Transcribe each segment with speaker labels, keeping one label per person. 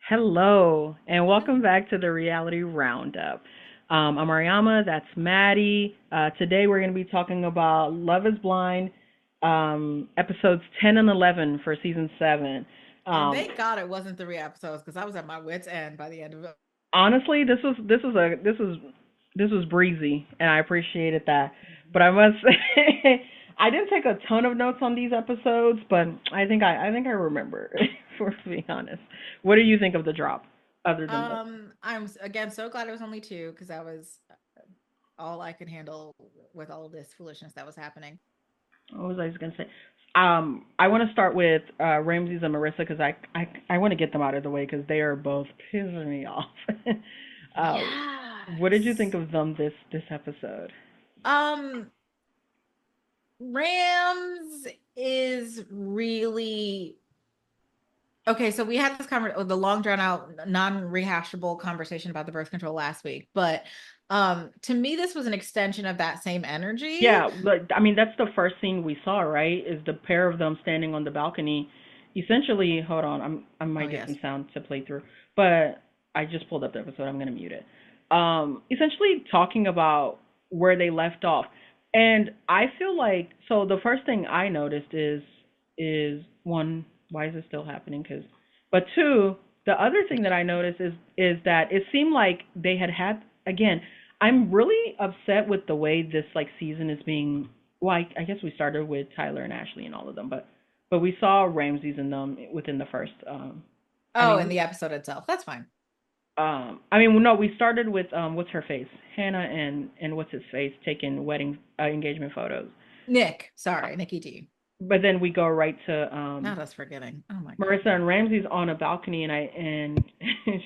Speaker 1: Hello, and welcome back to the Reality Roundup. I'm Ariama, that's Maddie. Today we're going to be talking about Love is Blind, episodes 10 and 11 for season 7.
Speaker 2: And
Speaker 1: Um,
Speaker 2: thank God it wasn't 3 episodes because I was at my wits' end by the end of it.
Speaker 1: Honestly, this was breezy, and I appreciated that. But I must say, I didn't take a ton of notes on these episodes, but I think I remember, for being honest. What do you think of the drop, other than the
Speaker 2: I'm again so glad it was only two because that was all I could handle with all of this foolishness that was happening.
Speaker 1: what was I just gonna say? I want to start with Ramses and Marissa because I want to get them out of the way because they are both pissing me off. uh, what did you think
Speaker 2: Yes.
Speaker 1: of them this episode?
Speaker 2: Um, Rams is really okay. So we had this the long drawn out, non rehashable conversation about the birth control last week, but to me this was an extension of that same energy.
Speaker 1: Yeah, but I mean that's the first scene we saw, right? Is the pair of them standing on the balcony, essentially. Hold on, I
Speaker 2: Oh
Speaker 1: might get
Speaker 2: yes.
Speaker 1: some sound to play through, but I just pulled up the episode. I'm gonna mute it. Essentially talking about where they left off, and I feel like so the first thing I noticed is one, why is this still happening? But two, the other thing that I noticed is that it seemed like they had again. I'm really upset with the way this like season is being. Well, I guess we started with Tyler and Ashley and all of them, but we saw Ramses in them within the first. I
Speaker 2: Oh, in
Speaker 1: mean,
Speaker 2: the episode itself. That's fine.
Speaker 1: no, we started with what's her face, Hannah and what's his face taking wedding engagement photos.
Speaker 2: Nick,
Speaker 1: Uh,
Speaker 2: sorry, Nikki D.
Speaker 1: but then we go right to
Speaker 2: Not us forgetting. Oh my God.
Speaker 1: Marissa and Ramsey's on a balcony, and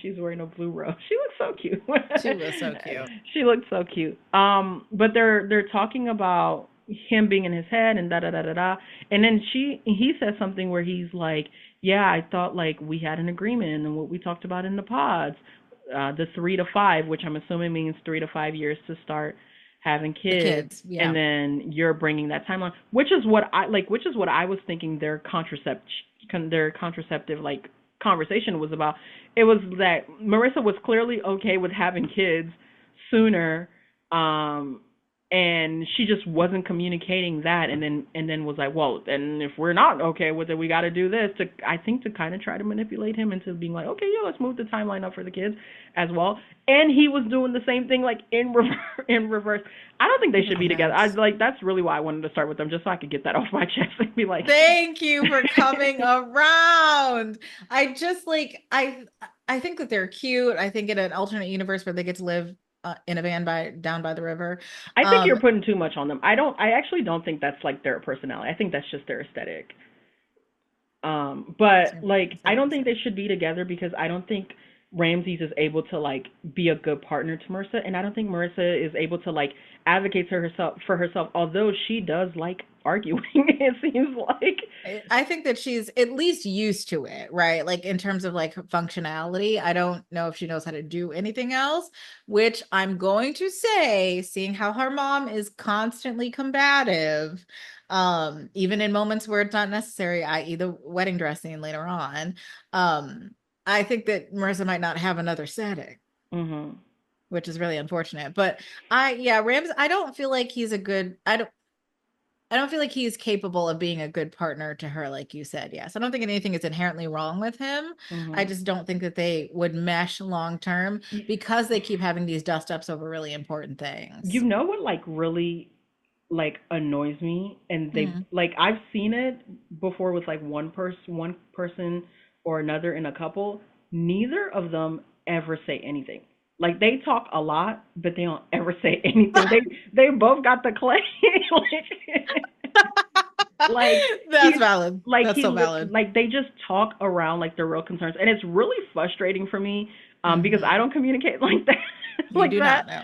Speaker 1: she's wearing a blue robe. She looks so cute.
Speaker 2: She was so cute.
Speaker 1: She looks so cute. But they're talking about him being in his head and da da da da da. And then he says something where he's like, "Yeah, I thought like we had an agreement and what we talked about in the pods, the 3 to 5, which I'm assuming means 3 to 5 years to start having
Speaker 2: The
Speaker 1: kids."
Speaker 2: kids,
Speaker 1: And
Speaker 2: yeah.
Speaker 1: then you're bringing that timeline, which is what I like, which is what I was thinking their contraceptive like conversation was about. It was that Marissa was clearly okay with having kids sooner, um, and she just wasn't communicating that, and then was like, well, then if we're not okay with it, we got to do this to, I think, to kind of try to manipulate him into being like, okay, yeah, let's move the timeline up for the kids as well. And he was doing the same thing like in reverse. I don't think they should
Speaker 2: Oh,
Speaker 1: be together. I
Speaker 2: yes.
Speaker 1: like that's really why I wanted to start with them, just so I could get that off my chest and be like,
Speaker 2: Thank you for coming around. I just like I think that they're cute. I think in an alternate universe where they get to live in a van by down by the river.
Speaker 1: I think
Speaker 2: Um,
Speaker 1: you're putting too much on them. I actually don't think that's like their personality. I think that's just their aesthetic. But like I don't think they should be together because I don't think Ramses is able to like be a good partner to Marissa, and I don't think Marissa is able to like advocate for herself. Although she does like arguing, it seems like.
Speaker 2: I think that she's at least used to it, right? Like in terms of like functionality. I don't know if she knows how to do anything else, which I'm going to say, seeing how her mom is constantly combative, even in moments where it's not necessary, i.e. the wedding dress scene later on. Um, I think that Marissa might not have another setting,
Speaker 1: Mhm.
Speaker 2: which is really unfortunate. But yeah, Rams, I don't feel like he's a good, I don't feel like he's capable of being a good partner to her, like you said. Yes. I don't think anything is inherently wrong with him. I
Speaker 1: Mhm.
Speaker 2: just don't think that they would mesh long term because they keep having these dust ups over really important
Speaker 1: You
Speaker 2: things.
Speaker 1: know what like really like annoys me, and they
Speaker 2: Mm.
Speaker 1: like I've seen it before with like one person or another in a couple. Neither of them ever say anything. Like they talk a lot, but they don't ever say anything. They both got the clay. like
Speaker 2: That's
Speaker 1: he's
Speaker 2: valid. That's so valid.
Speaker 1: like they just talk around like their real concerns, and it's really frustrating for me because I
Speaker 2: Hmm.
Speaker 1: don't communicate like that
Speaker 2: You
Speaker 1: like
Speaker 2: do
Speaker 1: that.
Speaker 2: not know.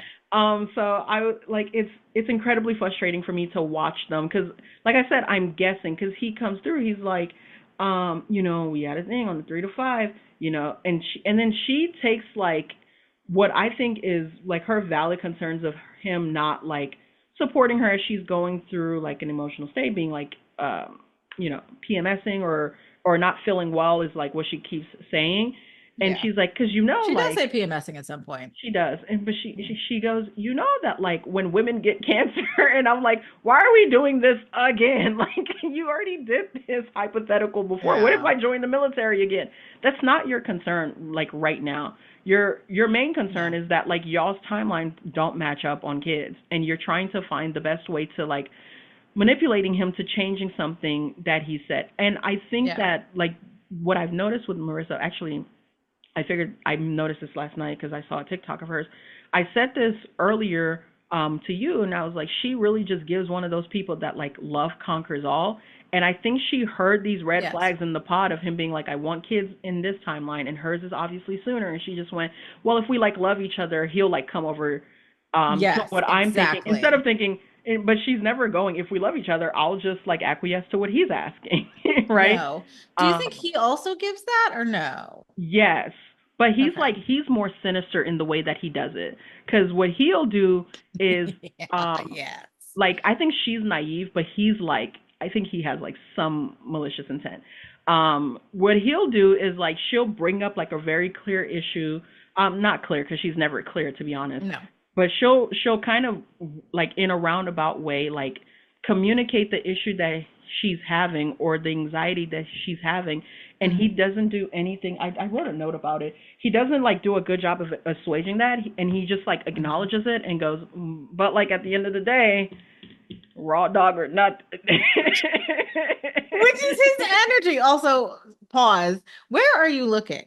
Speaker 1: So I like it's incredibly frustrating for me to watch them because like I said, I'm guessing because he comes through, he's like we had a thing on the 3 to 5, and then she takes like what I think is like her valid concerns of him not like supporting her as she's going through like an emotional state, being like PMSing or not feeling well is like what she keeps saying. And
Speaker 2: Yeah.
Speaker 1: she's like, because you know,
Speaker 2: She does
Speaker 1: like
Speaker 2: say PMSing at some point.
Speaker 1: she does, and but she goes, you know that like when women get cancer, and I'm like, why are we doing this again? Like you already did this hypothetical before. What if
Speaker 2: Yeah.
Speaker 1: I join the military again? That's not your concern, like right now. Your main concern
Speaker 2: No.
Speaker 1: is that like y'all's timelines don't match up on kids, and you're trying to find the best way to like manipulating him to changing something that he said. And I think
Speaker 2: Yeah.
Speaker 1: that like what I've noticed with Marissa, actually I figured I noticed this last night because I saw a TikTok of hers. I said this earlier to you, and I was like, she really just gives one of those people that like love conquers all. And I think she heard these red
Speaker 2: Yes.
Speaker 1: flags in the pod of him being like, I want kids in this timeline, and hers is obviously sooner. And she just went, well, if we like love each other, he'll like come over to
Speaker 2: Yes,
Speaker 1: what I'm thinking instead of
Speaker 2: exactly.
Speaker 1: thinking. But she's never going. If we love each other, I'll just like acquiesce to what he's asking, right?
Speaker 2: No. Do you think
Speaker 1: Um,
Speaker 2: he also gives that or no?
Speaker 1: Yes, but
Speaker 2: Okay.
Speaker 1: he's more sinister in the way that he does it. Because what he'll do is,
Speaker 2: Yeah,
Speaker 1: um,
Speaker 2: yes.
Speaker 1: like I think she's naive, but he's like I think he has like some malicious intent. What he'll do is like she'll bring up like a very clear issue. Not clear because she's never clear to be honest.
Speaker 2: No.
Speaker 1: But she'll kind of like in a roundabout way like communicate the issue that she's having or the anxiety that she's having, and he
Speaker 2: Mhm.
Speaker 1: doesn't do anything. I wrote a note about it. He doesn't like do a good job of assuaging that, and he just like
Speaker 2: Mhm.
Speaker 1: acknowledges it and goes, but like at the end of the day, raw dog or not.
Speaker 2: Which is his energy. Also, pause. Where are you looking?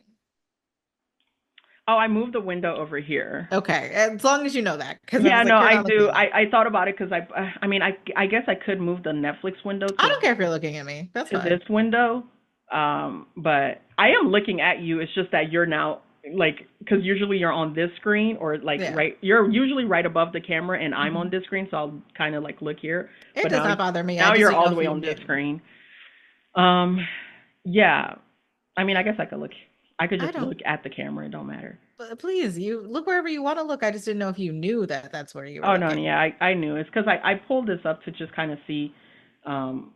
Speaker 1: Oh, I moved the window over here.
Speaker 2: Okay, as long as you know that, because I
Speaker 1: Yeah,
Speaker 2: was
Speaker 1: no,
Speaker 2: like, you're
Speaker 1: I
Speaker 2: not looking
Speaker 1: do.
Speaker 2: at me.
Speaker 1: I thought about it because I mean, I guess I could move the Netflix window
Speaker 2: I don't care if you're looking at me. That's
Speaker 1: to this
Speaker 2: fine.
Speaker 1: window. But I am looking at you. It's just that you're now like because usually you're on this screen or like
Speaker 2: Yeah.
Speaker 1: right. You're usually right above the camera, and I'm on
Speaker 2: Mhm.
Speaker 1: this screen, so I'll kind of like look here.
Speaker 2: It
Speaker 1: But
Speaker 2: does not bother me. I
Speaker 1: now
Speaker 2: just
Speaker 1: you're
Speaker 2: didn't
Speaker 1: all
Speaker 2: know
Speaker 1: the
Speaker 2: if
Speaker 1: way
Speaker 2: you
Speaker 1: on this
Speaker 2: knew.
Speaker 1: screen. Um, yeah. I mean, I guess I could look. I could
Speaker 2: I
Speaker 1: just
Speaker 2: don't,
Speaker 1: look at the camera. It don't matter.
Speaker 2: but please, you look wherever you want to look. I just didn't know if you knew that that's where you were
Speaker 1: Oh no,
Speaker 2: looking.
Speaker 1: yeah, I knew it's because I pulled this up to just kind of see, um,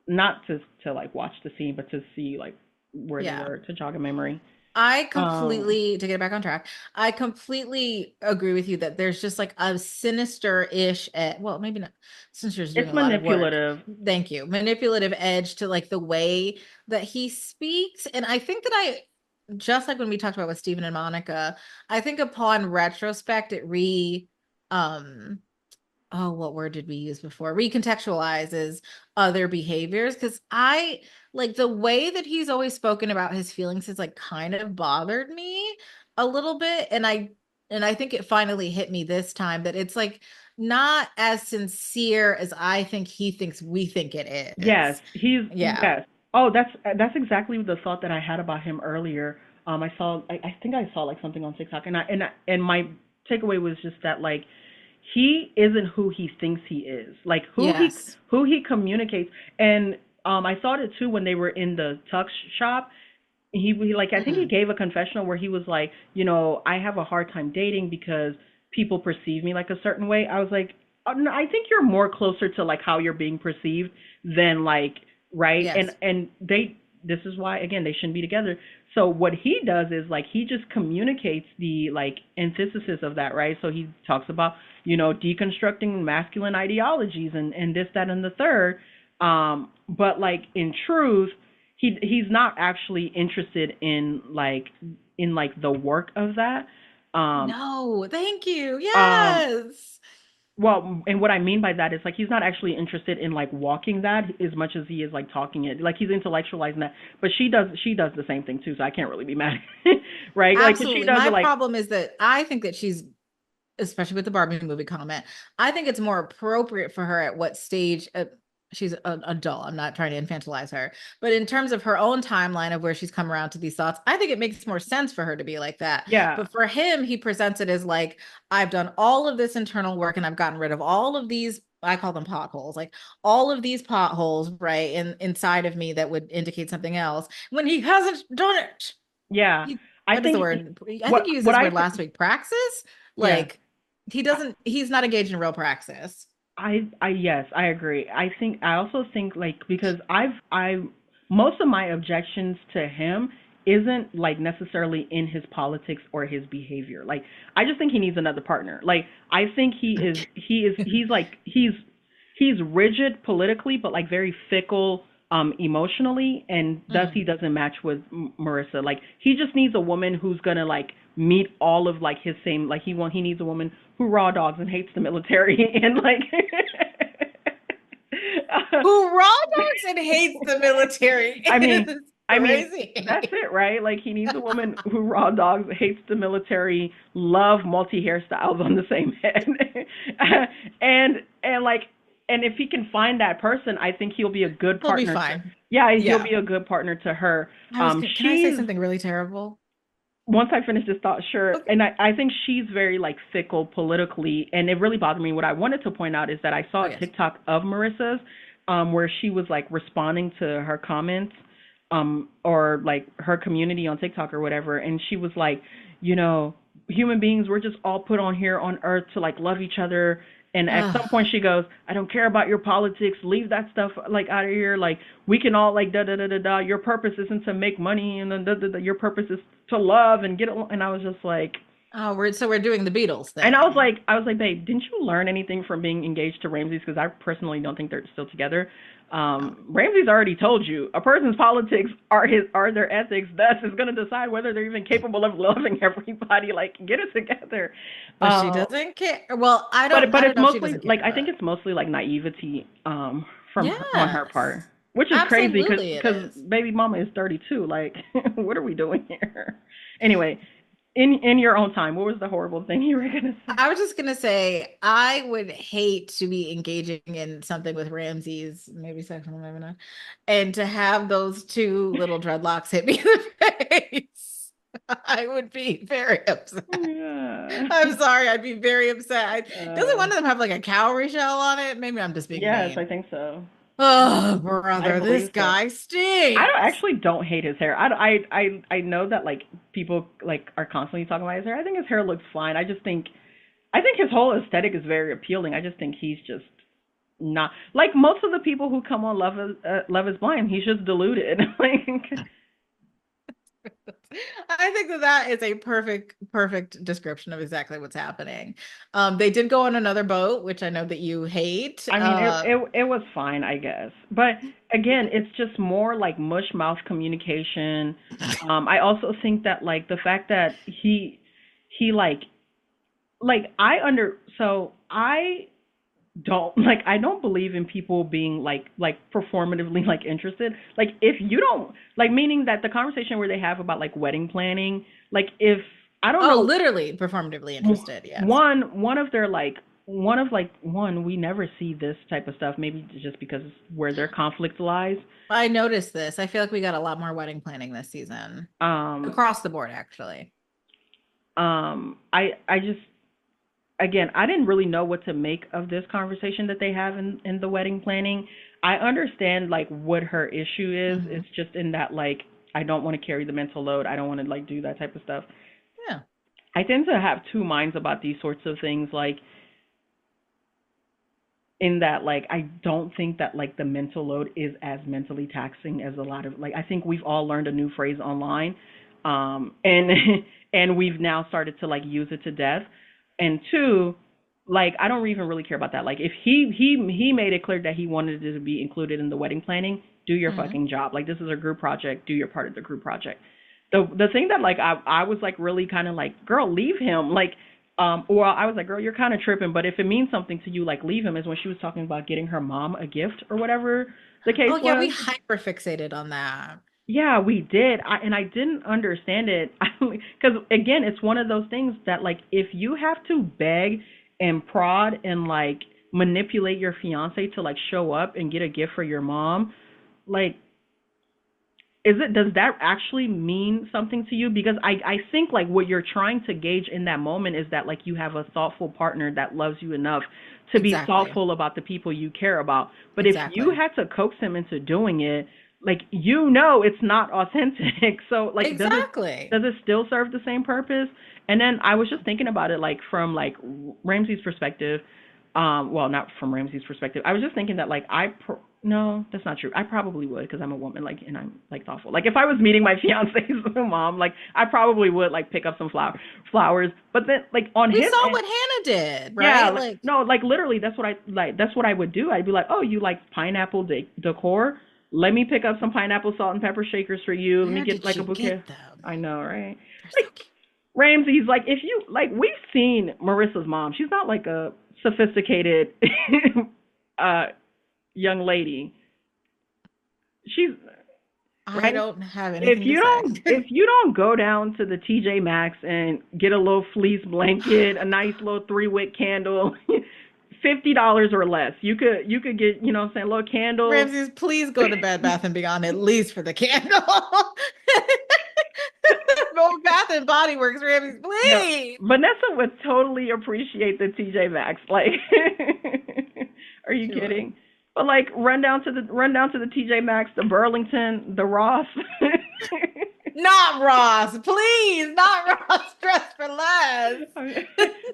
Speaker 1: not to like watch the scene, but to see like where they
Speaker 2: Yeah.
Speaker 1: were to jog a memory.
Speaker 2: I
Speaker 1: Um,
Speaker 2: completely, to get back on track, I completely agree with you that there's just like a sinister-ish, well, maybe not, sinister is doing
Speaker 1: it's
Speaker 2: a lot of work.
Speaker 1: manipulative.
Speaker 2: Thank you. Manipulative edge to like the way that he speaks. And I think that just like when we talked about with Stephen and Monica, I think upon retrospect, um, oh, what word did we use before? Recontextualizes other behaviors. Cause I like the way that he's always spoken about his feelings has like kind of bothered me a little bit. And I think it finally hit me this time that it's like not as sincere as I think he thinks we think it
Speaker 1: Yes,
Speaker 2: is.
Speaker 1: he's
Speaker 2: Yeah.
Speaker 1: yes. Oh, that's exactly the thought that I had about him earlier. I think I saw like something on TikTok, and my takeaway was just that like he isn't who he thinks he is. Like
Speaker 2: Yes.
Speaker 1: who he communicates, and I saw it too when they were in the tux shop. He like I think he
Speaker 2: Mhm.
Speaker 1: gave a confessional where he was like, I have a hard time dating because people perceive me like a certain way. I was like, no, I think you're more closer to like how you're being perceived than like right. And
Speaker 2: Yes.
Speaker 1: and they this is why again they shouldn't be together. So what he does is like he just communicates the like antithesis of that, right? So he talks about deconstructing masculine ideologies and this that and the third. But like in truth he's not actually interested in like the work of that. Um,
Speaker 2: No, thank you.
Speaker 1: um,
Speaker 2: Yes.
Speaker 1: well, and what I mean by that is like he's not actually interested in like walking that as much as he is like talking it. Like he's intellectualizing that, but she does the same thing too. So I can't really be mad, right? Like 'cause she
Speaker 2: Absolutely.
Speaker 1: does it
Speaker 2: My
Speaker 1: like
Speaker 2: problem is that I think that she's, especially with the Barbie movie comment, I think it's more appropriate for her at what stage she's an adult. I'm not trying to infantilize her, but in terms of her own timeline of where she's come around to these thoughts, I think it makes more sense for her to be like that.
Speaker 1: yeah,
Speaker 2: But for him, he presents it as like, I've done all of this internal work and I've gotten rid of all of these. I call them potholes, like all of these potholes, right, inside of me that would indicate something else when he hasn't done it.
Speaker 1: yeah. I
Speaker 2: What is the
Speaker 1: think
Speaker 2: word? I think
Speaker 1: what
Speaker 2: you used
Speaker 1: what
Speaker 2: this
Speaker 1: I
Speaker 2: word
Speaker 1: th-
Speaker 2: last week. Praxis?
Speaker 1: yeah.
Speaker 2: Like he's not engaged in real praxis.
Speaker 1: I yes, I agree. I also think like because I most of my objections to him isn't like necessarily in his politics or his behavior. Like I just think he needs another partner. Like I think he's rigid politically, but like very fickle emotionally, and thus
Speaker 2: Mm.
Speaker 1: he doesn't match with Marissa. Like he just needs a woman who's gonna like meet all of like his same, like he needs a woman who raw dogs and hates the military and like
Speaker 2: Who raw dogs and hates the military
Speaker 1: I mean,
Speaker 2: is
Speaker 1: I mean, that's
Speaker 2: crazy.
Speaker 1: it, right? Like he needs a woman who raw dogs, hates the military, love multi hairstyles on the same head, and like, and if he can find that person, I think he'll be a good
Speaker 2: He'll be
Speaker 1: partner to.
Speaker 2: fine.
Speaker 1: Yeah, he'll
Speaker 2: Yeah.
Speaker 1: be a good partner to her.
Speaker 2: Can I say
Speaker 1: She's
Speaker 2: something really terrible?
Speaker 1: once I finish this thought, sure.
Speaker 2: Okay.
Speaker 1: And I think she's very like fickle politically, and it really bothered me. What I wanted to point out is that I saw
Speaker 2: Oh,
Speaker 1: a
Speaker 2: yes.
Speaker 1: TikTok of Marissa's, where she was like responding to her comments, or like her community on TikTok or whatever, and she was like, you know, human beings, we're just all put on here on Earth to like love each other. And at some
Speaker 2: Ugh.
Speaker 1: point she goes, I don't care about your politics. Leave that stuff like out of here. Like we can all like da da da da da. Your purpose isn't to make money, and then da, da, da. Your purpose is to love and get along. And I was just like,
Speaker 2: Oh, we're doing the Beatles
Speaker 1: and
Speaker 2: thing.
Speaker 1: I was like, babe, didn't you learn anything from being engaged to Ramses? Because I personally don't think they're still together.
Speaker 2: Oh.
Speaker 1: Ramses already told you a person's politics are their ethics. Thus, is going to decide whether they're even capable of loving everybody. Like, get it together.
Speaker 2: But she
Speaker 1: Um,
Speaker 2: doesn't care. Well,
Speaker 1: but
Speaker 2: I don't
Speaker 1: it's
Speaker 2: know if she
Speaker 1: mostly
Speaker 2: doesn't
Speaker 1: like
Speaker 2: care,
Speaker 1: I think
Speaker 2: but
Speaker 1: it's mostly like naivety on her
Speaker 2: yes.
Speaker 1: part, which is crazy
Speaker 2: Absolutely it
Speaker 1: because
Speaker 2: is.
Speaker 1: baby mama is 32. Like, what are we doing here? Anyway, in your own time, what was the horrible thing you were gonna say?
Speaker 2: I was just gonna say I would hate to be engaging in something with Ramses, maybe sexual, maybe not, and to have those two little dreadlocks hit me in the face. I would be very upset.
Speaker 1: Yeah.
Speaker 2: I'm sorry, I'd be very upset. Doesn't
Speaker 1: Uh,
Speaker 2: one of them have like a cowrie shell on it? Maybe I'm just being
Speaker 1: yes, I
Speaker 2: mean.
Speaker 1: think so.
Speaker 2: Oh,
Speaker 1: I
Speaker 2: brother, this
Speaker 1: believe so.
Speaker 2: guy
Speaker 1: I don't
Speaker 2: stinks.
Speaker 1: actually don't hate his hair. I know that like people like are constantly talking about his hair. I think his hair looks fine. I think his whole aesthetic is very appealing. I just think he's just not like most of the people who come on Love is Blind. He's just deluded. Like
Speaker 2: I think that is a perfect description of exactly what's happening. They did go on another boat, which I know that you hate.
Speaker 1: I mean, it was fine, I guess. But again, it's just more like mush mouth communication. I also think that like the fact that he like I don't like I don't believe in people being like performatively like interested. Like if you don't like meaning that the conversation where they have about like wedding planning, like if I don't
Speaker 2: Oh,
Speaker 1: know
Speaker 2: literally performatively interested. Yes.
Speaker 1: one of their like one of like one we never see this type of stuff, maybe just because where their conflict lies.
Speaker 2: I noticed this. I feel like we got a lot more wedding planning this season
Speaker 1: Um
Speaker 2: across the board, actually.
Speaker 1: I just again, I didn't really know what to make of this conversation that they have in the wedding planning. I understand like what her issue is.
Speaker 2: Hmm.
Speaker 1: It's just in that like I don't want to carry the mental load. I don't want to like do that type of stuff.
Speaker 2: Yeah.
Speaker 1: I tend to have two minds about these sorts of things, like in that like I don't think that like the mental load is as mentally taxing as a lot of like I think we've all learned a new phrase online. And and we've now started to like use it to death. And two, like I don't even really care about that. Like if he made it clear that he wanted it to be included in the wedding planning, do your
Speaker 2: Hmm.
Speaker 1: fucking job. Like this is a group project, do your part of the group project. The thing that like I was like really kind of like, girl, leave him. Like or I was like, girl, you're kind of tripping, but if it means something to you, like leave him, is when she was talking about getting her mom a gift or whatever the case
Speaker 2: Oh, yeah, we
Speaker 1: was.
Speaker 2: hyper fixated on that.
Speaker 1: Yeah, we did. And I didn't understand it because again, it's one of those things that like if you have to beg and prod and like manipulate your fiance to like show up and get a gift for your mom, like does that actually mean something to you? Because I think like what you're trying to gauge in that moment is that like you have a thoughtful partner that loves you enough to be
Speaker 2: Exactly.
Speaker 1: thoughtful about the people you care about. But if you
Speaker 2: Exactly.
Speaker 1: had to coax him into doing it, like you know it's not authentic. So like
Speaker 2: Exactly.
Speaker 1: does it still serve the same purpose? And then I was just thinking about it like from like Ramsey's perspective. Well, not from Ramsey's perspective. I was just thinking that like No, that's not true. I probably would because I'm a woman, like, and I'm like thoughtful. Like, if I was meeting my fiance's mom, like, I probably would like pick up some flowers. But then, like, on
Speaker 2: We
Speaker 1: his
Speaker 2: saw
Speaker 1: end,
Speaker 2: what Hannah did,
Speaker 1: yeah,
Speaker 2: right?
Speaker 1: like,
Speaker 2: Like,
Speaker 1: no, like literally, that's what I like. That's what I would do. I'd be like, oh, you like pineapple decor? Let me pick up some pineapple salt and pepper shakers for you. Let me
Speaker 2: where
Speaker 1: get
Speaker 2: did
Speaker 1: like a
Speaker 2: you
Speaker 1: bouquet.
Speaker 2: get them?
Speaker 1: I know, right?
Speaker 2: They're so
Speaker 1: Like
Speaker 2: cute.
Speaker 1: Ramsey's, like, if you like, we've seen Marissa's mom. She's not like a sophisticated uh young lady. She's
Speaker 2: I
Speaker 1: right.
Speaker 2: don't have anything to say.
Speaker 1: If you don't go down to the TJ Maxx and get a little fleece blanket, a nice little 3-wick candle, $50 or less, you could get, you know what I'm saying, a little candle.
Speaker 2: Ramses, please go to Bed Bath and Beyond at least for the candle. Go Bath and Body Works, Ramses,
Speaker 1: No,
Speaker 2: please.
Speaker 1: Vanessa would totally appreciate the TJ Maxx. Like, are you
Speaker 2: She would.
Speaker 1: kidding? But like, run down to the TJ Maxx, the Burlington, the Ross.
Speaker 2: Not Ross, please, not Ross. Dress for less.
Speaker 1: I'm,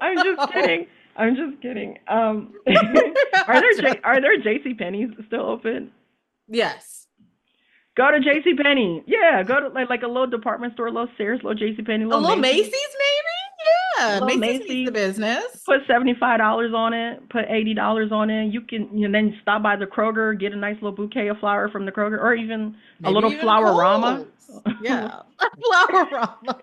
Speaker 1: I'm just
Speaker 2: No,
Speaker 1: kidding. I'm just kidding.
Speaker 2: Dress-
Speaker 1: Are there JC Penney's still open?
Speaker 2: yes.
Speaker 1: Go to JC Penney. Yeah, go to like a little department store, a little Sears, little JC Penney,
Speaker 2: A
Speaker 1: little
Speaker 2: little
Speaker 1: Macy's,
Speaker 2: Macy's, maybe? Yeah,
Speaker 1: little
Speaker 2: Macy's needs the
Speaker 1: Macy's.
Speaker 2: business.
Speaker 1: Put $75 on it. Put $80 on it. Then stop by the Kroger, get a nice little bouquet of flower from the Kroger, or even a
Speaker 2: Maybe
Speaker 1: little
Speaker 2: even
Speaker 1: flower rama.
Speaker 2: Kohl's. Yeah. Flower Rama.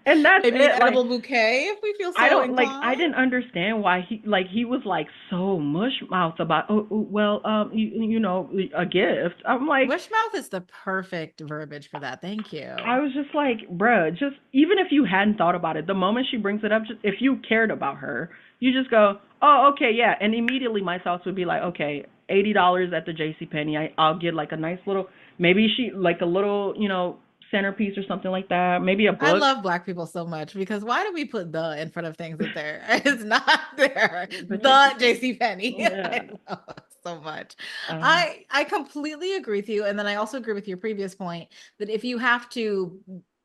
Speaker 1: And that's
Speaker 2: Maybe an
Speaker 1: it. Like,
Speaker 2: edible bouquet if we feel
Speaker 1: I
Speaker 2: so
Speaker 1: don't like. I
Speaker 2: inclined.
Speaker 1: didn't understand why he was like so mush mouth about. Oh, well, you know, a gift. I'm like,
Speaker 2: Wishmouth is the perfect verbiage for that. Thank
Speaker 1: I
Speaker 2: you.
Speaker 1: was just like, bruh, just even if you hadn't thought about it, the moment she brings it up, just if you cared about her, you just go, oh, okay, yeah, and immediately my thoughts would be like, okay, $80 at the J.C. Penney. I'll get like a nice little, maybe she like a little, you know, centerpiece or something like that. Maybe a
Speaker 2: I
Speaker 1: book.
Speaker 2: love Black people so much because why do we put the in front of things that there is not there?
Speaker 1: The J.C.
Speaker 2: The
Speaker 1: Penney.
Speaker 2: JC Penney.
Speaker 1: Yeah.
Speaker 2: I love it so much.
Speaker 1: Um.
Speaker 2: I completely agree with you. And then I also agree with your previous point that if you have to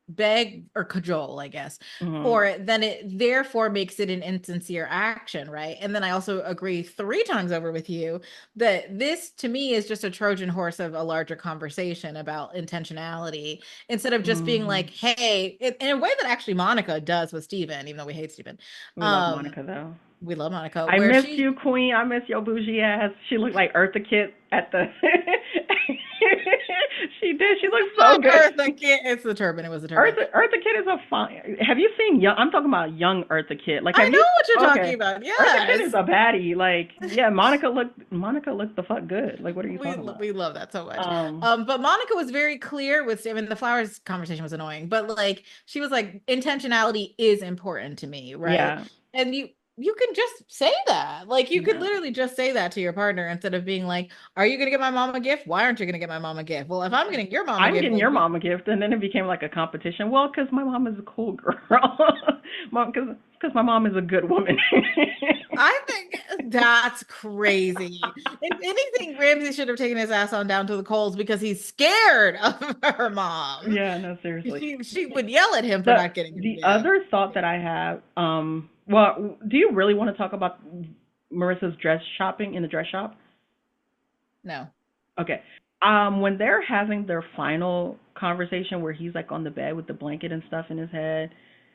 Speaker 2: beg or cajole, I guess,
Speaker 1: Mhm.
Speaker 2: for it, then it therefore makes it an insincere action, right? And then I also agree 3 times over with you that this to me is just a Trojan horse of a larger conversation about intentionality instead of just being like,
Speaker 1: Mhm.
Speaker 2: hey, in a way that actually Monica does with Steven, even though we hate Steven.
Speaker 1: We love
Speaker 2: Um,
Speaker 1: Monica though.
Speaker 2: we love Monica,
Speaker 1: I
Speaker 2: where
Speaker 1: missed
Speaker 2: she
Speaker 1: you, Queen. I miss your bougie ass. She looked like Eartha Kitt at the. She did. She looked so
Speaker 2: not
Speaker 1: good.
Speaker 2: Eartha Kitt. It's the turban. It was the turban.
Speaker 1: Eartha Kitt is a fine. Have you seen young? I'm talking about young Eartha Kitt. Like,
Speaker 2: I
Speaker 1: have
Speaker 2: know
Speaker 1: you?
Speaker 2: what you're talking
Speaker 1: Okay,
Speaker 2: about.
Speaker 1: Eartha Kitt is
Speaker 2: Yes.
Speaker 1: a baddie. Like, yeah, Monica looked the fuck good. Like, what are you talking about?
Speaker 2: We love that so much.
Speaker 1: Um,
Speaker 2: But Monica was very clear with, I mean, the flowers conversation was annoying, but like she was like, intentionality is important to me, right?
Speaker 1: yeah,
Speaker 2: And you can just say that. Like you could
Speaker 1: yeah.
Speaker 2: literally just say that to your partner instead of being like, are you gonna get my mom a gift? Why aren't you gonna get my mom a gift? Well, if I'm getting your mom a
Speaker 1: I'm
Speaker 2: gift,
Speaker 1: getting
Speaker 2: like
Speaker 1: your mom a gift, and then it became like a competition. Well, because my mom is a cool girl, mom, because my mom is a good woman.
Speaker 2: I think that's crazy. If anything, Ramsey should have taken his ass on down to the Coles because he's scared of her mom.
Speaker 1: Yeah, no, seriously.
Speaker 2: She would yell at him for
Speaker 1: The
Speaker 2: not getting him a
Speaker 1: the
Speaker 2: gift.
Speaker 1: other thought that I have, well, do you really want to talk about Marissa's dress shopping in the dress shop?
Speaker 2: No.
Speaker 1: Okay. When they're having their final conversation where he's like on the bed with the blanket and stuff in his head,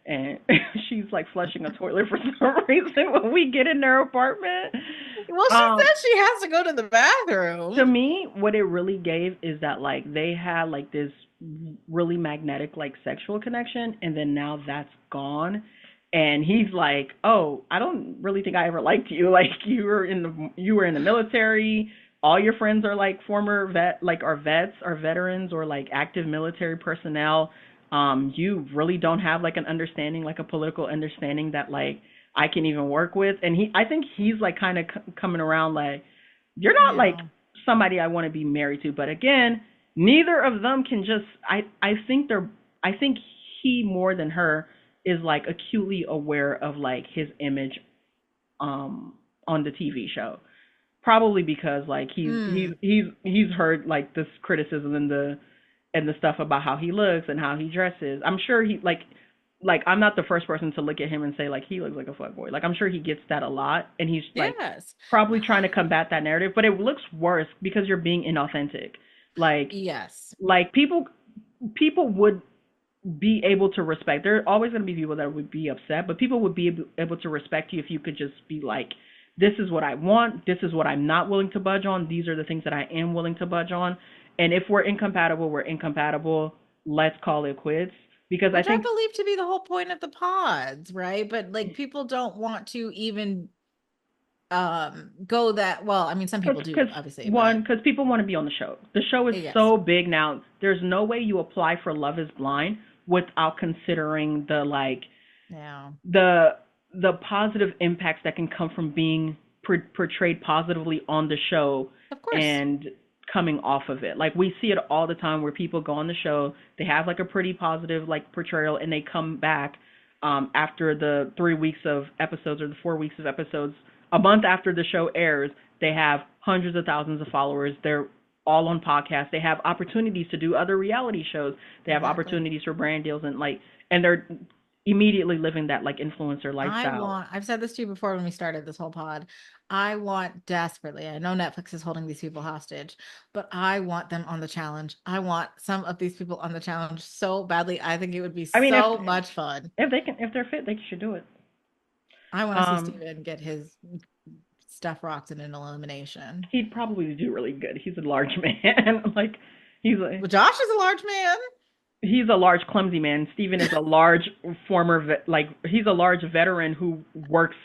Speaker 1: and she's like flushing a toilet for some reason when we get in their apartment.
Speaker 2: Well, she
Speaker 1: Um,
Speaker 2: said she has to go to the bathroom.
Speaker 1: to me, what it really gave is that like they had like this really magnetic like sexual connection, and then now that's gone. And he's like, "Oh, I don't really think I ever liked you. Like you were in the military. All your friends are like former are vets, are veterans, or like active military personnel. You really don't have like an understanding, like a political understanding that like I can even work with." And I think he's like kind of coming around like, you're not like
Speaker 2: Yeah.
Speaker 1: somebody I want to be married to. But again, neither of them can just. I think he more than her is like acutely aware of like his image on the TV show. Probably because like
Speaker 2: Hmm.
Speaker 1: he's heard like this criticism and the stuff about how he looks and how he dresses. I'm sure he like like I'm not the first person to look at him and say like he looks like a fuckboy. Like I'm sure he gets that a lot, and he's like
Speaker 2: Yes.
Speaker 1: probably trying to combat that narrative, but it looks worse because you're being inauthentic. Like
Speaker 2: Yes.
Speaker 1: like people would be able to respect. There are always going to be people that would be upset, but people would be able to respect you if you could just be like, this is what I want. This is what I'm not willing to budge on. These are the things that I am willing to budge on. And if we're incompatible, we're incompatible. Let's call it quits. Because I
Speaker 2: Which I
Speaker 1: think,
Speaker 2: believe to be the whole point of the pods, right? But like people don't want to even go that well. I mean, some people do,
Speaker 1: because
Speaker 2: obviously,
Speaker 1: one,
Speaker 2: but
Speaker 1: because people want to be on the show. The show is
Speaker 2: yes.
Speaker 1: so big now. There's no way you apply for Love Is Blind without considering the like
Speaker 2: Yeah.
Speaker 1: the the positive impacts that can come from being portrayed positively on the show
Speaker 2: Of course.
Speaker 1: and coming off of it. Like we see it all the time where people go on the show, they have like a pretty positive like portrayal, and they come back after the 3 weeks of episodes or the 4 weeks of episodes, a month after the show airs, they have hundreds of thousands of followers. They're all on podcasts. They have opportunities to do other reality shows. They have
Speaker 2: Exactly.
Speaker 1: opportunities for brand deals, and like, and they're immediately living that like influencer lifestyle.
Speaker 2: I've said this to you before when we started this whole pod. I want desperately, I know Netflix is holding these people hostage, but I want them on the challenge. I want some of these people on the challenge so badly. I think it would be
Speaker 1: I mean,
Speaker 2: so much fun.
Speaker 1: if they can, if they're fit, they should do it.
Speaker 2: I want to see
Speaker 1: Um,
Speaker 2: Steven get his stuff rocked in an elimination.
Speaker 1: he'd probably do really good. He's a large man. Like
Speaker 2: Well, Josh is a large man.
Speaker 1: he's a large clumsy man. Steven is a large former like he's a large veteran who works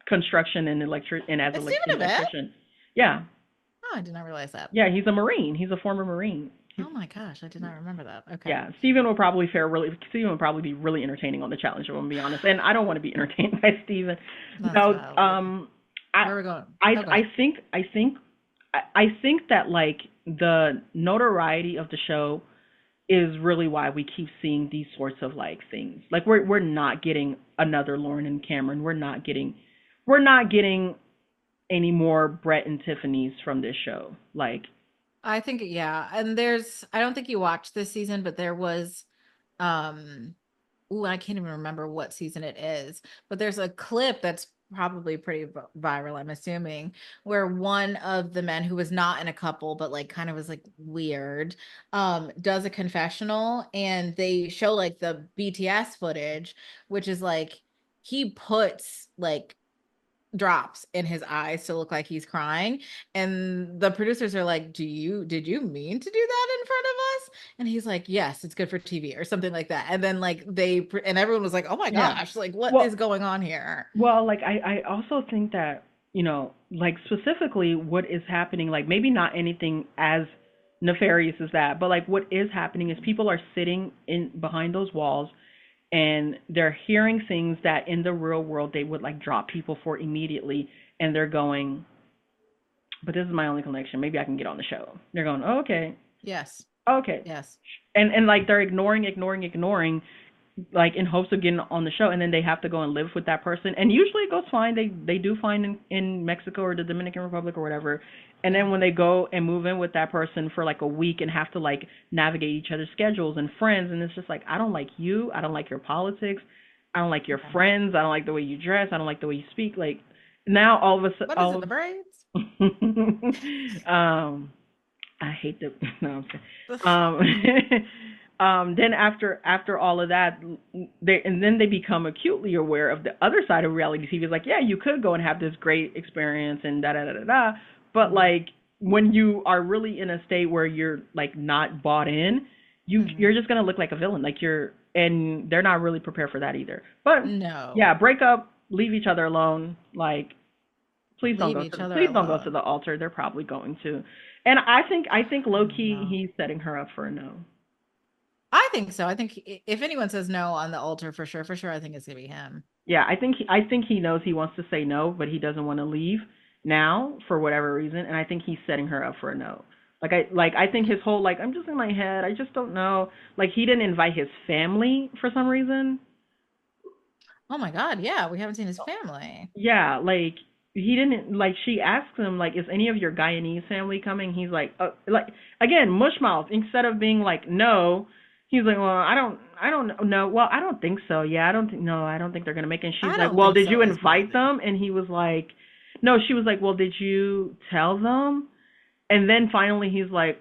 Speaker 1: construction and electric and as
Speaker 2: Is
Speaker 1: an
Speaker 2: Steven a vet?
Speaker 1: electrician. Yeah.
Speaker 2: Oh, I did not realize that.
Speaker 1: Yeah, he's a Marine. He's a former Marine. He's
Speaker 2: Oh my gosh, I did not remember that. Okay.
Speaker 1: yeah, Steven will probably fare really. Steven will probably be really entertaining on the challenge. I'm gonna be honest, and I don't want to be entertained by Steven.
Speaker 2: That's
Speaker 1: No,
Speaker 2: wild. Okay.
Speaker 1: I
Speaker 2: Where are we going?
Speaker 1: I
Speaker 2: Oh, go
Speaker 1: I
Speaker 2: ahead.
Speaker 1: think I think that like the notoriety of the show is really why we keep seeing these sorts of like things. Like we're not getting another Lauren and Cameron. We're not getting any more Brett and Tiffany's from this show. Like
Speaker 2: I think yeah, and I don't think you watched this season, but there was um ooh, I can't even remember what season it is, but there's a clip that's probably pretty viral, I'm assuming, where one of the men who was not in a couple but like kind of was like weird does a confessional, and they show like the BTS footage, which is like he puts like drops in his eyes to look like he's crying, and the producers are like, did you mean to do that in front of us? And he's like, yes, it's good for TV or something like that. And then like and everyone was like, oh my
Speaker 1: yeah.
Speaker 2: gosh, like what is
Speaker 1: Well,
Speaker 2: going on here?
Speaker 1: like I also think that, like specifically what is happening, like maybe not anything as nefarious as that, but like what is happening is people are sitting in behind those walls and they're hearing things that in the real world they would like drop people for immediately, and they're going, but this is my only connection. Maybe I can get on the show. They're going, oh, okay,
Speaker 2: Yes.
Speaker 1: okay,
Speaker 2: Yes.
Speaker 1: and like they're ignoring, like in hopes of getting on the show, and then they have to go and live with that person, and usually it goes fine. They do fine in Mexico or the Dominican Republic or whatever, and
Speaker 2: Yeah.
Speaker 1: then when they go and move in with that person for like a week and have to like navigate each other's schedules and friends, and it's just like, I don't like you, I don't like your politics, I don't like your
Speaker 2: Okay.
Speaker 1: friends, I don't like the way you dress, I don't like the way you speak. Like now all of a sudden,
Speaker 2: What is it, the braids?
Speaker 1: I hate the no, I'm kidding. Then after all of that, then they become acutely aware of the other side of reality TV. It's like, yeah, you could go and have this great experience and da da da da da, but like when you are really in a state where you're like not bought in, you're
Speaker 2: Mhm.
Speaker 1: just gonna look like a villain. Like and they're not really prepared for that either. But yeah,
Speaker 2: No.
Speaker 1: break up, leave each other alone. Like
Speaker 2: Leave each other
Speaker 1: please don't go to
Speaker 2: alone.
Speaker 1: the altar. They're probably going to. And I think low key
Speaker 2: No.
Speaker 1: he's setting her up for a no.
Speaker 2: I think so. I think if anyone says no on the altar, for sure, I think it's gonna be him.
Speaker 1: Yeah, I think he knows he wants to say no, but he doesn't want to leave now for whatever reason, and I think he's setting her up for a no. I think his whole like, I'm just in my head, I just don't know. Like he didn't invite his family for some reason.
Speaker 2: Oh my God, yeah, we haven't seen his family.
Speaker 1: Yeah, like he didn't, like she asked him like, is any of your Guyanese family coming? He's like, like again, mush mouth. Instead of being like no, He's like, well, I don't know. Well, I don't think so. Yeah, I don't think, no, I don't think they're gonna make it. And she's
Speaker 2: I
Speaker 1: like,
Speaker 2: don't
Speaker 1: well,
Speaker 2: think
Speaker 1: did
Speaker 2: so
Speaker 1: you
Speaker 2: is
Speaker 1: invite
Speaker 2: crazy.
Speaker 1: them? And he was like, no. She was like, well, did you tell them? And then finally, he's like,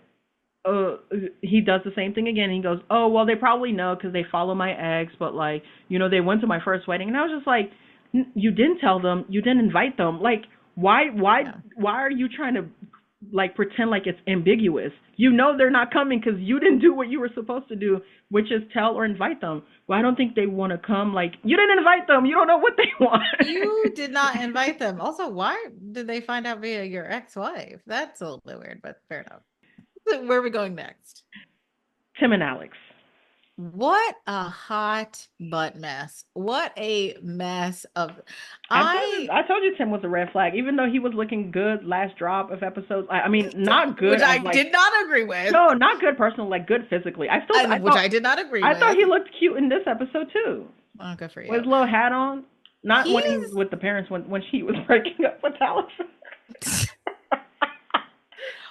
Speaker 1: uh, he does the same thing again. He goes, oh, well, they probably know because they follow my ex, but like, they went to my first wedding, and I was just like, you didn't tell them, you didn't invite them. Like,
Speaker 2: Yeah.
Speaker 1: why are you trying to like pretend like it's ambiguous? You know they're not coming because you didn't do what you were supposed to do, which is tell or invite them. Well, I don't think they want to come. Like, you didn't invite them. You don't know what they want.
Speaker 2: You did not invite them. Also, why did they find out via your ex-wife? That's a little bit weird, but fair enough. So where are we going next?
Speaker 1: Tim and Alex.
Speaker 2: What a hot butt mess. What a mess of
Speaker 1: I
Speaker 2: I
Speaker 1: I told you Tim was a red flag, even though he was looking good last drop of episodes. I mean, not good
Speaker 2: which
Speaker 1: as
Speaker 2: I
Speaker 1: like,
Speaker 2: did not agree with.
Speaker 1: no, not good personally, like good physically. I
Speaker 2: And which
Speaker 1: thought
Speaker 2: I did not agree
Speaker 1: I thought
Speaker 2: with.
Speaker 1: he looked cute in this episode too,
Speaker 2: Oh, good for
Speaker 1: with
Speaker 2: you.
Speaker 1: his little hat on. Not when he was
Speaker 2: He's
Speaker 1: with the parents, when she was breaking up with Alex.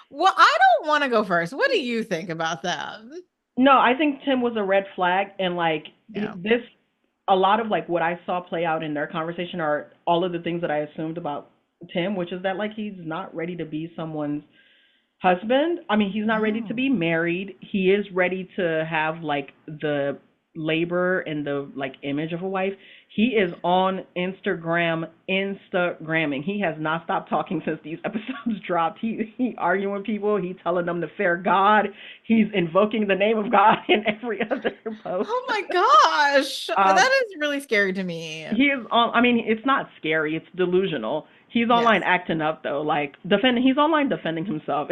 Speaker 2: well, I don't want to go first. What do you think about that?
Speaker 1: No, I think Tim was a red flag, and like
Speaker 2: Yeah.
Speaker 1: this, a lot of like what I saw play out in their conversation are all of the things that I assumed about Tim, which is that like he's not ready to be someone's husband. I mean, he's not ready to
Speaker 2: Oh.
Speaker 1: be married. He is ready to have like the labor and the like image of a wife. He is on Instagramming. He has not stopped talking since these episodes dropped. He arguing with people. He telling them to fear God. He's invoking the name of God in every other post.
Speaker 2: Oh my gosh.
Speaker 1: um,
Speaker 2: That is really scary to me.
Speaker 1: he is on. I mean, it's not scary. It's delusional. He's online
Speaker 2: Yes.
Speaker 1: acting up though, like defending. He's online defending himself.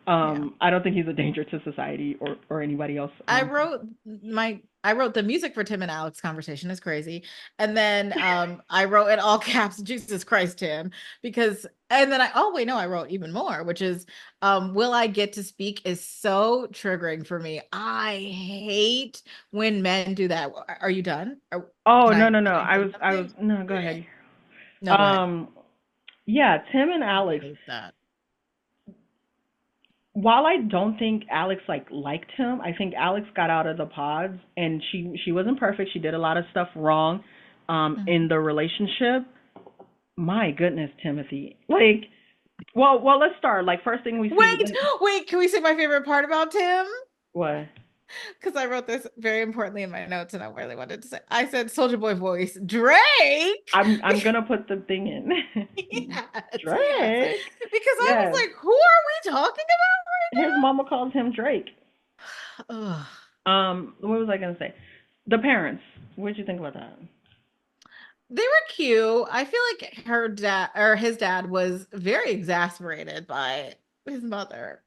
Speaker 2: Yeah.
Speaker 1: I don't think he's a danger to society or anybody else.
Speaker 2: I wrote the music for Tim and Alex conversation is crazy. And then I wrote in all caps, Jesus Christ, Tim, because and then oh wait, no, I wrote even more, which is will I get to speak is so triggering for me. I hate when men do that. Are you done? Or
Speaker 1: Oh
Speaker 2: can
Speaker 1: no
Speaker 2: I
Speaker 1: no no.
Speaker 2: can I say
Speaker 1: I was
Speaker 2: something?
Speaker 1: no. Go ahead.
Speaker 2: No, go ahead.
Speaker 1: Um, yeah, Tim and
Speaker 2: I
Speaker 1: Alex.
Speaker 2: hate that.
Speaker 1: While I don't think Alex like liked him, I think Alex got out of the pods, and she wasn't perfect. She did a lot of stuff wrong, in
Speaker 2: Mhm.
Speaker 1: the relationship. My goodness, Timothy. Like, well, let's start. Like, first thing we see.
Speaker 2: Wait, wait, can we say my favorite part about Tim?
Speaker 1: What?
Speaker 2: Because I wrote this very importantly in my notes, and I really wanted to say. I said Soldier Boy voice, Drake.
Speaker 1: I'm gonna put the thing in.
Speaker 2: Yes, yes.
Speaker 1: Drake.
Speaker 2: Because I was
Speaker 1: Yes.
Speaker 2: like, who are we talking
Speaker 1: His mama calls him Drake.
Speaker 2: about right now? Ugh.
Speaker 1: What was I gonna say? The parents. What did you think about that?
Speaker 2: They were cute. I feel like her dad or his dad was very exasperated by his mother.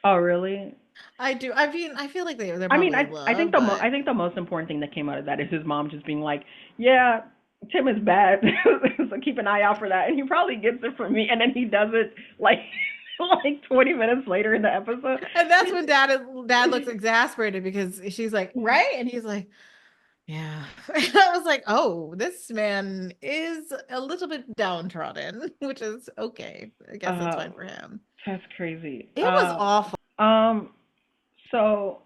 Speaker 1: Oh, really?
Speaker 2: I do. I mean, I feel like they're
Speaker 1: I mean,
Speaker 2: probably in
Speaker 1: I think
Speaker 2: love, but
Speaker 1: I think the most important thing that came out of that is his mom just being like, yeah, Tim is bad, so keep an eye out for that, and he probably gets it from me, and then he does it like like 20 minutes later in the episode.
Speaker 2: and that's when dad looks exasperated because she's like, right? And he's like, yeah. And I was like, oh, this man is a little bit downtrodden, which is okay. I guess that's
Speaker 1: Uh,
Speaker 2: fine for him.
Speaker 1: that's crazy.
Speaker 2: It was awful.
Speaker 1: Um, so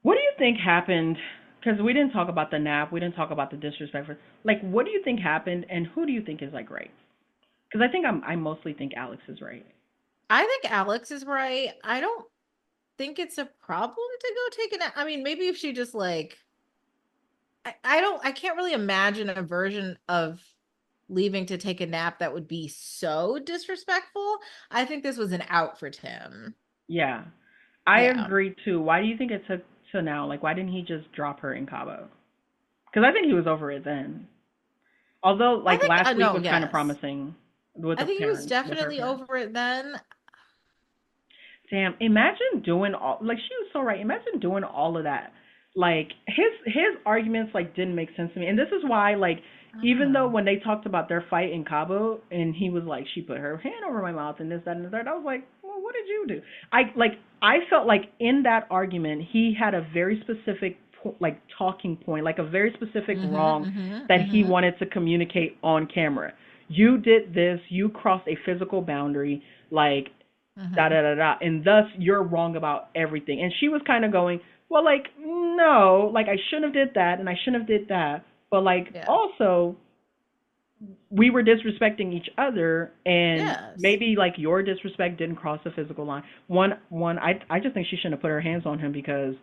Speaker 1: what do you think happened? Because we didn't talk about the nap, we didn't talk about the disrespect. Like, what do you think happened, and who do you think is like right? Because I mostly think Alex is right.
Speaker 2: I think Alex is right. I don't think it's a problem to go take a nap. I mean, maybe if she just like I can't really imagine a version of leaving to take a nap that would be so disrespectful. I think this was an out for Tim.
Speaker 1: Yeah, I
Speaker 2: Yeah.
Speaker 1: agree too. Why do you think it took to now? Like, why didn't he just drop her in Cabo? Because I think he was over it then. Although,
Speaker 2: I
Speaker 1: like
Speaker 2: think
Speaker 1: last week
Speaker 2: no,
Speaker 1: was kind of
Speaker 2: yes.
Speaker 1: promising with
Speaker 2: I
Speaker 1: the
Speaker 2: think he was
Speaker 1: parents, with her
Speaker 2: definitely
Speaker 1: parents.
Speaker 2: over it then.
Speaker 1: Damn, imagine doing all like she was so right. Imagine doing all of that. Like his arguments like didn't make sense to me. And this is why like
Speaker 2: I don't
Speaker 1: even though
Speaker 2: know.
Speaker 1: when they talked about their fight in Cabo and he was like she put her hand over my mouth and this that and the third, I was like, "Well, what did you do?" I felt like in that argument he had a very specific like talking point, like a very specific wrong that he
Speaker 2: Mm-hmm.
Speaker 1: wanted to communicate on camera. You did this, you crossed a physical boundary, like da
Speaker 2: Mm-hmm.
Speaker 1: da da da, and thus you're wrong about everything. And she was kind of going, well, like, no, like I shouldn't have did that and I shouldn't have did that. But like
Speaker 2: Yeah.
Speaker 1: also we were disrespecting each other, and
Speaker 2: Yes.
Speaker 1: maybe like your disrespect didn't cross the physical line. I just think she shouldn't have put her hands on him, because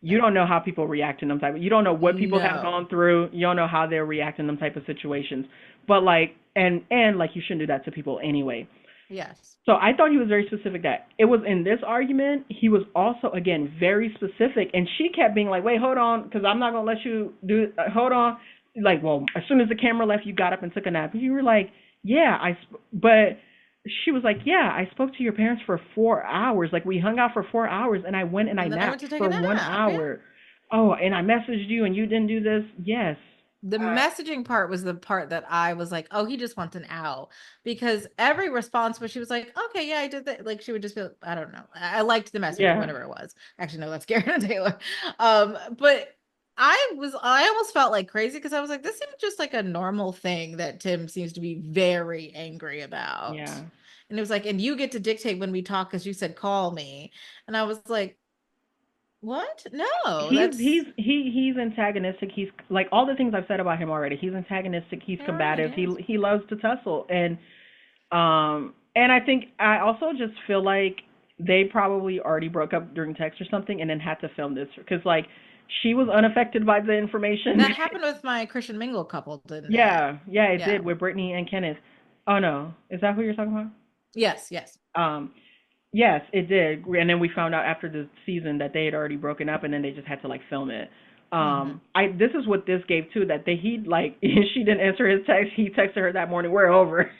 Speaker 1: you
Speaker 2: No.
Speaker 1: don't know how people react in them type of, you don't know what people have
Speaker 2: No.
Speaker 1: gone through, you don't know how they'll react in them type of situations. But like, and like, you shouldn't do that to people anyway.
Speaker 2: Yes.
Speaker 1: So I thought he was very specific, that it was in this argument. He was also, again, very specific, and she kept being like, "Wait, hold on, because I'm not gonna let you do. Hold on." Like, well, as soon as the camera left, you got up and took a nap. And you were like, "Yeah, but she was like, "Yeah, I spoke to your parents for 4 hours. Like, we hung out for 4 hours, and I went and I
Speaker 2: And then I went
Speaker 1: napped
Speaker 2: to take a
Speaker 1: for one
Speaker 2: nap. Yeah.
Speaker 1: hour. Oh, and I messaged you, and you didn't do this. Yes,
Speaker 2: The
Speaker 1: uh,
Speaker 2: messaging part was the part that I was like, oh, he just wants an out. Because every response was she was like, okay, yeah, I did that. Like she would just feel, I don't know. I liked the messaging,
Speaker 1: yeah,
Speaker 2: whatever it was. Actually, no, that's Garrett Taylor. But I almost felt like crazy because I was like, this seems just like a normal thing that Tim seems to be very angry about.
Speaker 1: yeah."
Speaker 2: And it was like, and you get to dictate when we talk because you said call me. And I was like, what? No, that's
Speaker 1: He's antagonistic. He's like all the things I've said about him already. He's antagonistic. He's
Speaker 2: all right,
Speaker 1: combative.
Speaker 2: yes.
Speaker 1: He loves to tussle, and I think I also just feel like they probably already broke up during text or something, and then had to film this, because like she was unaffected by the information.
Speaker 2: That happened with my Christian Mingle couple, didn't it?
Speaker 1: Yeah, yeah, it
Speaker 2: Yeah.
Speaker 1: did with Brittany and Kenneth. Oh no, is that who you're talking about?
Speaker 2: Yes, yes.
Speaker 1: Yes, it did. And then we found out after the season that they had already broken up, and then they just had to like film it.
Speaker 2: Hmm.
Speaker 1: I This is what this gave too, that he like she didn't answer his text. He texted her that morning, "We're over."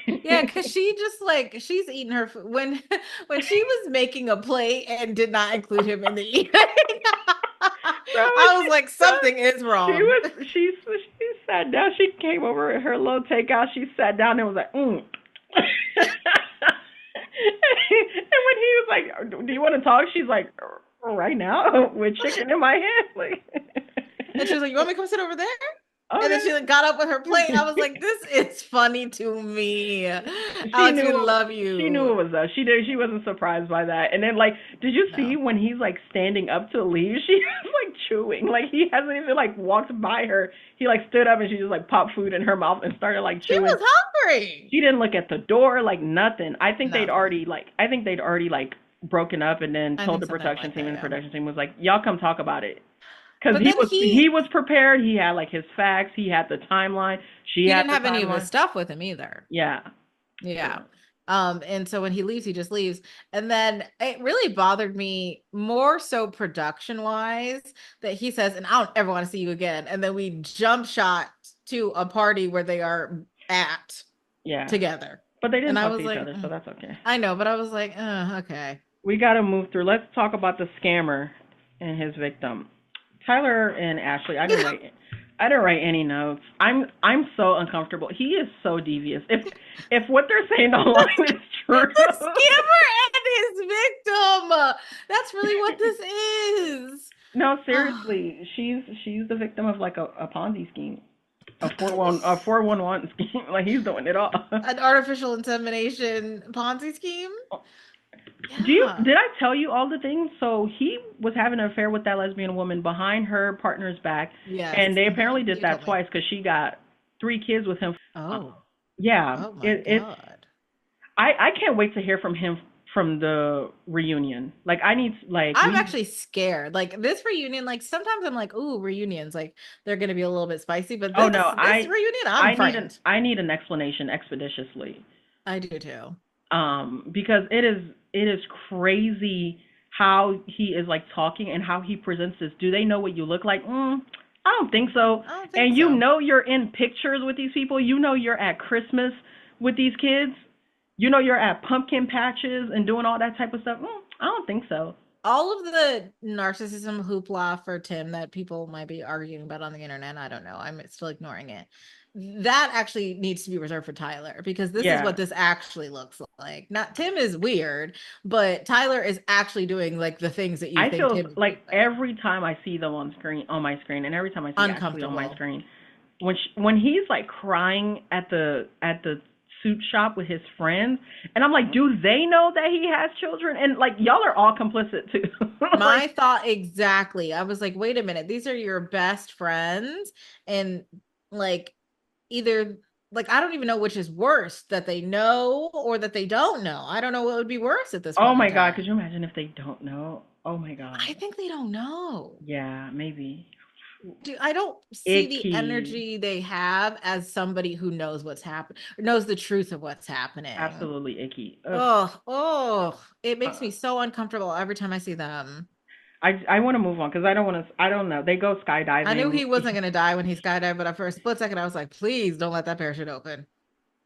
Speaker 2: Yeah, because she just like she's eating her food when when she was making a plate and did not include him in the eating.
Speaker 1: Bro,
Speaker 2: I was like, something is
Speaker 1: she
Speaker 2: wrong.
Speaker 1: was she sat down. She came over at her little takeout. She sat down and was like, mm. And when he was like, "Do you want to talk?" She's like, "Right now, with chicken in my hand." Like,
Speaker 2: And she was like, "You want me to come sit over there?" And then she
Speaker 1: okay.
Speaker 2: like got up with her plate. I was like, "This is funny to me,
Speaker 1: She
Speaker 2: Alex. We
Speaker 1: knew
Speaker 2: love
Speaker 1: she
Speaker 2: you."
Speaker 1: knew it was us. She did. She wasn't surprised by that. And then like, did you see
Speaker 2: No,
Speaker 1: when he's like standing up to leave? She was like chewing. Like he hasn't even like walked by her. He like stood up and she just like popped food in her mouth and started like
Speaker 2: she
Speaker 1: chewing.
Speaker 2: was hungry.
Speaker 1: She didn't look at the door, like nothing.
Speaker 2: Nothing.
Speaker 1: I think they'd already like broken up, and then
Speaker 2: I
Speaker 1: told
Speaker 2: think
Speaker 1: the
Speaker 2: something
Speaker 1: production
Speaker 2: like
Speaker 1: team,
Speaker 2: that.
Speaker 1: and the
Speaker 2: Yeah.
Speaker 1: production team was like, "Y'all come talk about it." Because
Speaker 2: But then
Speaker 1: he was prepared. He had like his facts. He had the timeline. She
Speaker 2: he
Speaker 1: had
Speaker 2: didn't
Speaker 1: the
Speaker 2: have any of his
Speaker 1: timeline.
Speaker 2: stuff with him either.
Speaker 1: Yeah.
Speaker 2: Yeah.
Speaker 1: So
Speaker 2: And so when he leaves, he just leaves. And then it really bothered me more so production wise that he says, and I don't ever want to see you again. And then we jump shot to a party where they are at
Speaker 1: yeah.
Speaker 2: together.
Speaker 1: But they
Speaker 2: And
Speaker 1: didn't
Speaker 2: I
Speaker 1: talk to
Speaker 2: was
Speaker 1: each
Speaker 2: like,
Speaker 1: other, so that's okay.
Speaker 2: I know, but I was like, okay.
Speaker 1: We got to move through. Let's talk about the scammer and his victim, Tyler and Ashley. I didn't write any notes. I'm so uncomfortable. He is so devious. If what they're saying online is true.
Speaker 2: The scammer and his victim. That's really what this is.
Speaker 1: No, seriously, she's the victim of like a Ponzi scheme, a 411 scheme. Like he's doing it all.
Speaker 2: An artificial insemination Ponzi scheme. Yeah.
Speaker 1: Did I tell you all the things? So he was having an affair with that lesbian woman behind her partner's back,
Speaker 2: Yes.
Speaker 1: and they apparently did
Speaker 2: You
Speaker 1: that
Speaker 2: told me.
Speaker 1: twice, because she got 3 kids with him.
Speaker 2: Oh.
Speaker 1: Yeah,
Speaker 2: Oh my God.
Speaker 1: I can't wait to hear from him from the reunion. Like I need like
Speaker 2: I'm
Speaker 1: we
Speaker 2: actually scared. Like this reunion, like sometimes I'm like, ooh, reunions, like they're gonna be a little bit spicy, but
Speaker 1: oh
Speaker 2: this
Speaker 1: no,
Speaker 2: this reunion, I'm frightened.
Speaker 1: I need an explanation expeditiously.
Speaker 2: I do too.
Speaker 1: Because it is crazy how he is like talking and how he presents this. Do they know what you look like? I don't think so.
Speaker 2: I don't think
Speaker 1: And you
Speaker 2: so.
Speaker 1: know you're in pictures with these people. You know you're at Christmas with these kids. You know you're at pumpkin patches and doing all that type of stuff. I don't think so.
Speaker 2: All of the narcissism hoopla for Tim that people might be arguing about on the internet, I don't know. I'm still ignoring it. That actually needs to be reserved for Tyler because this is
Speaker 1: Yeah.
Speaker 2: what this actually looks like. Not Tim is weird, but Tyler is actually doing like the things that you
Speaker 1: I
Speaker 2: think
Speaker 1: feel
Speaker 2: Tim is
Speaker 1: like
Speaker 2: doing.
Speaker 1: every time I see them on my screen, and every time I see Ashley on my
Speaker 2: Uncomfortable.
Speaker 1: screen, when he's like crying at the suit shop with his friends, and I'm like, do they know that he has children? And like, y'all are all complicit too.
Speaker 2: My
Speaker 1: Like,
Speaker 2: thought exactly. I was like, wait a minute, these are your best friends, and like either like I don't even know which is worse, that they know or that they don't know. I don't know what would be worse at this
Speaker 1: oh
Speaker 2: point in
Speaker 1: my god, could
Speaker 2: time.
Speaker 1: you imagine if they don't know? Oh my god.
Speaker 2: I think they don't know.
Speaker 1: Yeah, maybe.
Speaker 2: Dude, I don't see the
Speaker 1: Icky.
Speaker 2: energy they have as somebody who knows what's happening, or knows the truth of what's happening.
Speaker 1: Absolutely icky. Ugh.
Speaker 2: Oh, it makes
Speaker 1: Uh,
Speaker 2: me so uncomfortable every time I see them.
Speaker 1: I want to move on because I don't want to. I don't know. They go
Speaker 2: I knew
Speaker 1: skydiving.
Speaker 2: he wasn't gonna die when he skydived, but for a split second, I was like, please don't let that parachute open.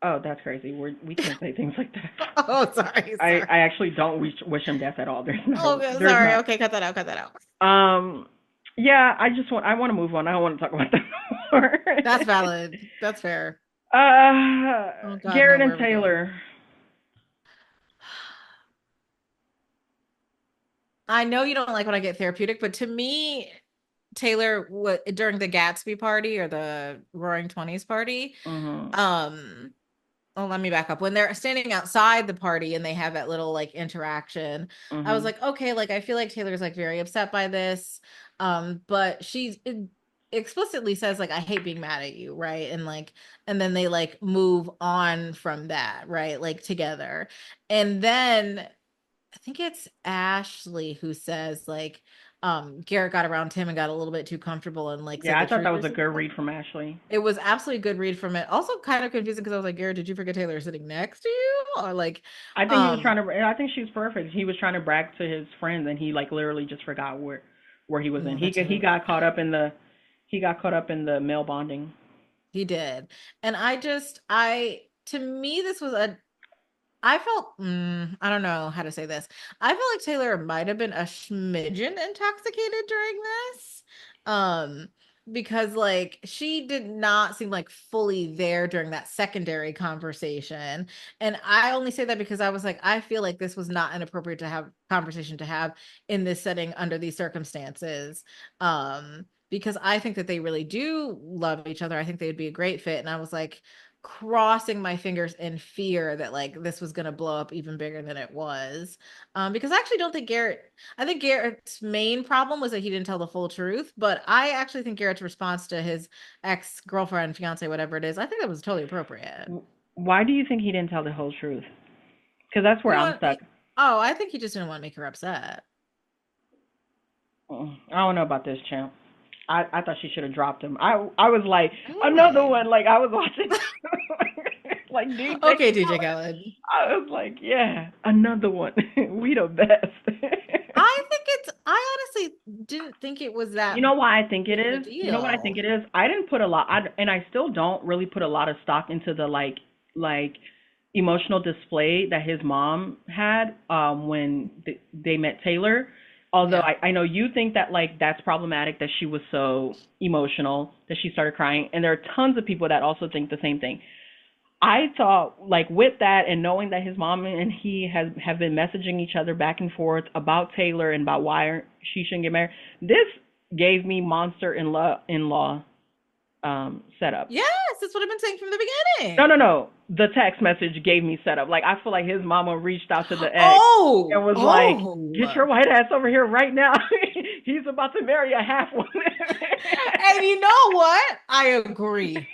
Speaker 1: Oh, that's crazy. We can't say things like that.
Speaker 2: Oh, sorry, sorry.
Speaker 1: I actually don't wish him death at all.
Speaker 2: Oh, okay,
Speaker 1: There's
Speaker 2: sorry.
Speaker 1: not.
Speaker 2: Okay, cut that out. Cut that out.
Speaker 1: Um, yeah, I want to move on. I don't want to talk about that more.
Speaker 2: That's valid. That's fair. Oh God, no.
Speaker 1: Garrett
Speaker 2: Where
Speaker 1: and
Speaker 2: are we going?
Speaker 1: Taylor.
Speaker 2: I know you don't like when I get therapeutic, but to me, Taylor, during the Gatsby party or the Roaring Twenties party,
Speaker 1: Mhm.
Speaker 2: um, oh, let me back up. When they're standing outside the party and they have that little like interaction, I was
Speaker 1: Mhm.
Speaker 2: like, okay, like I feel like Taylor's like very upset by this. But she explicitly says like I hate being mad at you, right? And like and then they like move on from that, right? Like together. And then I think it's Ashley who says like Garrett got around Tim and got a little bit too comfortable and like said
Speaker 1: Yeah, I
Speaker 2: the
Speaker 1: thought
Speaker 2: truth
Speaker 1: that
Speaker 2: or
Speaker 1: was a good
Speaker 2: something.
Speaker 1: read from Ashley.
Speaker 2: It was absolutely a good read from it. Also kind of confusing because I was like, Garrett, did you forget Taylor sitting next to you? Or like,
Speaker 1: I think he was
Speaker 2: um,
Speaker 1: trying to. I think she's perfect. He was trying to brag to his friends, and he like literally just forgot where he was in.
Speaker 2: no, that
Speaker 1: He
Speaker 2: too.
Speaker 1: got caught up in the male bonding.
Speaker 2: He did. And I to me, this was a I felt, I don't know how to say this. I feel like Taylor might have been a smidgen intoxicated during this. Um, because like she did not seem like fully there during that secondary conversation. And I only say that because I was like, I feel like this was not an appropriate to have conversation to have in this setting under these circumstances. Because I think that they really do love each other. I think they'd be a great fit. And I was like, crossing my fingers in fear that like this was going to blow up even bigger than it was, because I actually don't think I think Garrett's main problem was that he didn't tell the full truth, but I actually think Garrett's response to his ex-girlfriend, fiance, whatever it is, I think that was totally appropriate.
Speaker 1: Why do you think he didn't tell the whole truth? Because that's
Speaker 2: You
Speaker 1: where
Speaker 2: know
Speaker 1: I'm
Speaker 2: what?
Speaker 1: stuck.
Speaker 2: Oh, I think he just didn't want to make her upset.
Speaker 1: I don't know about this, champ. I thought she should have dropped him. I was like another
Speaker 2: Why?
Speaker 1: one. Like I was watching, like DJ
Speaker 2: Okay, DJ
Speaker 1: Khaled.
Speaker 2: Khaled.
Speaker 1: I was like, yeah, another one. We the best.
Speaker 2: I honestly didn't think it was
Speaker 1: You
Speaker 2: that
Speaker 1: know why I think it
Speaker 2: big of a
Speaker 1: is? You know what I think
Speaker 2: deal.
Speaker 1: it is? I didn't put a lot, and I still don't really put a lot of stock into the like emotional display that his mom had when they met Taylor. Although
Speaker 2: Yeah.
Speaker 1: I know you think that like that's problematic that she was so emotional that she started crying, and there are tons of people that also think the same thing. I thought like with that and knowing that his mom and he have been messaging each other back and forth about Taylor and about why she shouldn't get married. This gave me monster in law setup.
Speaker 2: Yes, that's what I've been saying from the
Speaker 1: No, no,
Speaker 2: beginning.
Speaker 1: no. The text message gave me setup. Like I feel like his mama reached out to the ex and
Speaker 2: Oh,
Speaker 1: was like, "Get your
Speaker 2: oh.
Speaker 1: white ass over here right now. He's about to marry a half woman."
Speaker 2: And you know what? I agree.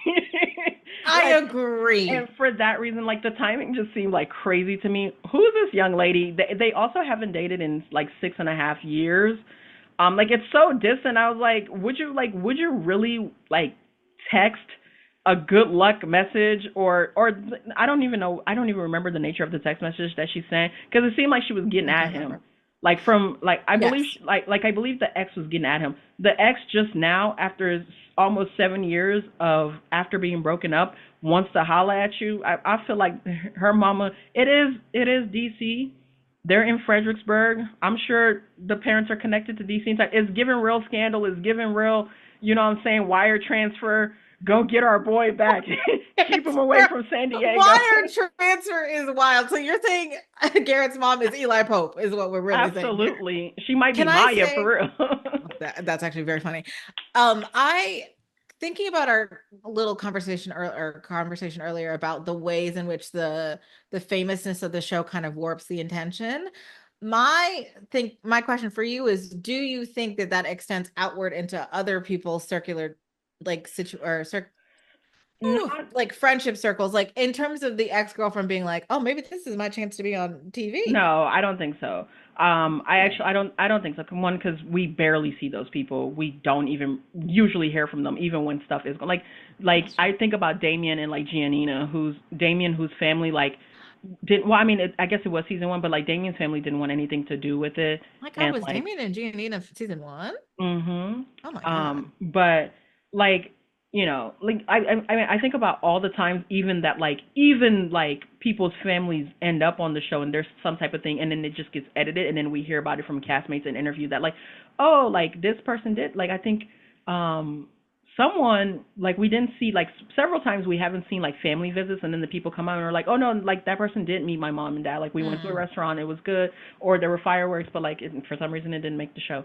Speaker 2: I
Speaker 1: Like, and
Speaker 2: agree.
Speaker 1: for that reason, like the timing just seemed like crazy to me. Who's this young lady? They also haven't dated in like 6.5 years. Like it's so distant. I was like, would you really like text a good luck message or I don't even know. I don't even remember the nature of the text message that she sent because it seemed like she was getting
Speaker 2: I
Speaker 1: at
Speaker 2: can't
Speaker 1: him.
Speaker 2: remember.
Speaker 1: Like from like I believe
Speaker 2: Yes.
Speaker 1: like I believe the ex was getting at him. The ex just now after almost 7 years of after being broken up wants to holla at you. I feel like her mama. It is DC. They're in Fredericksburg. I'm sure the parents are connected to DC. It's giving real scandal. It's giving real, you know what I'm saying, wire transfer. Go get our boy back. Keep him
Speaker 2: It's
Speaker 1: away from San Diego.
Speaker 2: wire transfer is wild. So you're saying Garrett's mom is Eli Pope, is what we're really saying here.
Speaker 1: Absolutely. She might be
Speaker 2: Can I
Speaker 1: Maya for
Speaker 2: say
Speaker 1: real.
Speaker 2: that's actually very funny. I thinking about our little conversation earlier about the ways in which the famousness of the show kind of warps the intention. My question for you is, do you think that that extends outward into other people's circular like
Speaker 1: Not
Speaker 2: like friendship circles, like in terms of the ex-girlfriend being like, oh, maybe this is my chance to be on TV.
Speaker 1: No, I don't think so. I actually,
Speaker 2: Really?
Speaker 1: I don't think so. One, because we barely see those people. We don't even usually hear from them, even when stuff is going. Like
Speaker 2: That's true.
Speaker 1: I think about Damien and like Giannina, whose family like didn't. Well, I mean, I guess it was season one, but like Damien's family didn't want anything to do with it,
Speaker 2: My God,
Speaker 1: and
Speaker 2: was
Speaker 1: like
Speaker 2: Damien and Giannina season one?
Speaker 1: Mhm.
Speaker 2: Oh my God.
Speaker 1: But like, like I mean I think about all the times even like people's families end up on the show and there's some type of thing and then it just gets edited and then we hear about it from castmates in interviews that like, oh, like this person did like I think someone like we didn't see like several times we haven't seen like family visits and then the people come out and are like, oh no, like that person did meet my mom and dad, like we went to a
Speaker 2: Mm,
Speaker 1: restaurant, it was good, or there were fireworks but like for some reason it didn't make the show.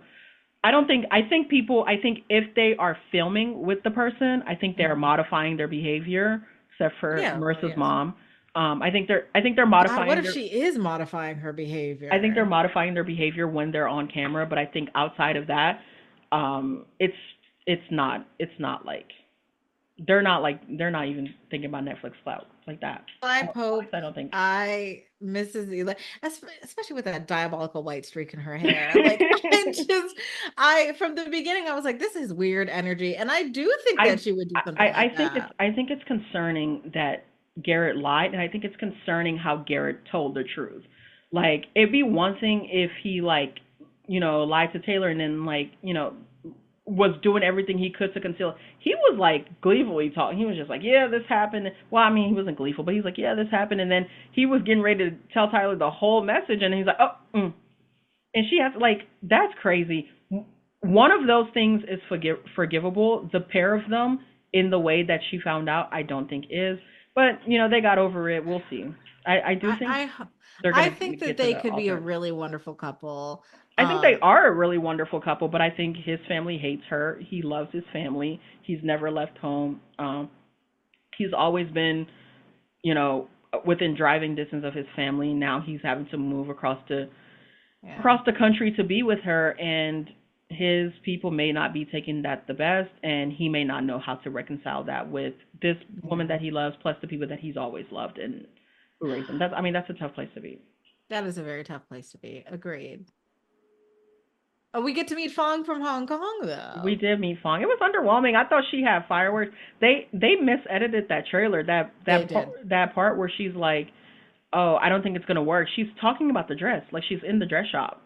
Speaker 1: I think people, I think if they are filming with the person, I think they're
Speaker 2: mhm.
Speaker 1: modifying their behavior, except for
Speaker 2: Yeah, well,
Speaker 1: Marissa's
Speaker 2: yes.
Speaker 1: mom. I think they're
Speaker 2: God, what
Speaker 1: modifying
Speaker 2: if
Speaker 1: their,
Speaker 2: she is modifying her
Speaker 1: I think they're
Speaker 2: behavior?
Speaker 1: modifying their behavior when they're on camera, but I think outside of that, it's, it's not they're not even thinking about Netflix clout like that.
Speaker 2: I
Speaker 1: At least
Speaker 2: hope
Speaker 1: I don't think.
Speaker 2: Mrs. Eli, especially with that diabolical white streak in her hair. Like I from the beginning I was like, this is weird energy, and I do think that
Speaker 1: I,
Speaker 2: she would do something like that.
Speaker 1: I think it's concerning that Garrett lied, and I think it's concerning how Garrett told the truth. Like it'd be one thing if he like, lied to Taylor and then like, was doing everything he could to conceal it. He was like gleefully talking. He was just like, yeah, this happened. Well, I mean, he wasn't gleeful, but he's like, yeah, this happened, and then he was getting ready to tell Tyler the whole message, and he's like, oh, and she has like, that's crazy. One of those things is forgivable. The pair of them, in the way that she found out, I don't think is. But they got over it. We'll see. I do think
Speaker 2: I I
Speaker 1: they're
Speaker 2: I
Speaker 1: gonna
Speaker 2: think that
Speaker 1: get to
Speaker 2: they
Speaker 1: the
Speaker 2: could be a
Speaker 1: altar.
Speaker 2: really wonderful couple.
Speaker 1: I think they
Speaker 2: Um,
Speaker 1: are a really wonderful couple, but I think his family hates her. He loves his family. He's never left home. He's always been, you know, within driving distance of his family. Now he's having to move
Speaker 2: yeah.
Speaker 1: across the country to be with her, and his people may not be taking that the best, and he may not know how to reconcile that with this woman
Speaker 2: Yeah.
Speaker 1: that he loves plus the people that he's always loved and who raised him. That's, I mean, that's a tough place to be.
Speaker 2: That is a very tough place to be. Agreed. Oh, we get to meet Fong from Hong Kong
Speaker 1: We
Speaker 2: though.
Speaker 1: did meet Fong. It was underwhelming. I thought she had fireworks. They misedited that trailer.
Speaker 2: They did.
Speaker 1: That part where she's like, "Oh, I don't think it's gonna work." She's talking about the dress, like she's in the dress shop.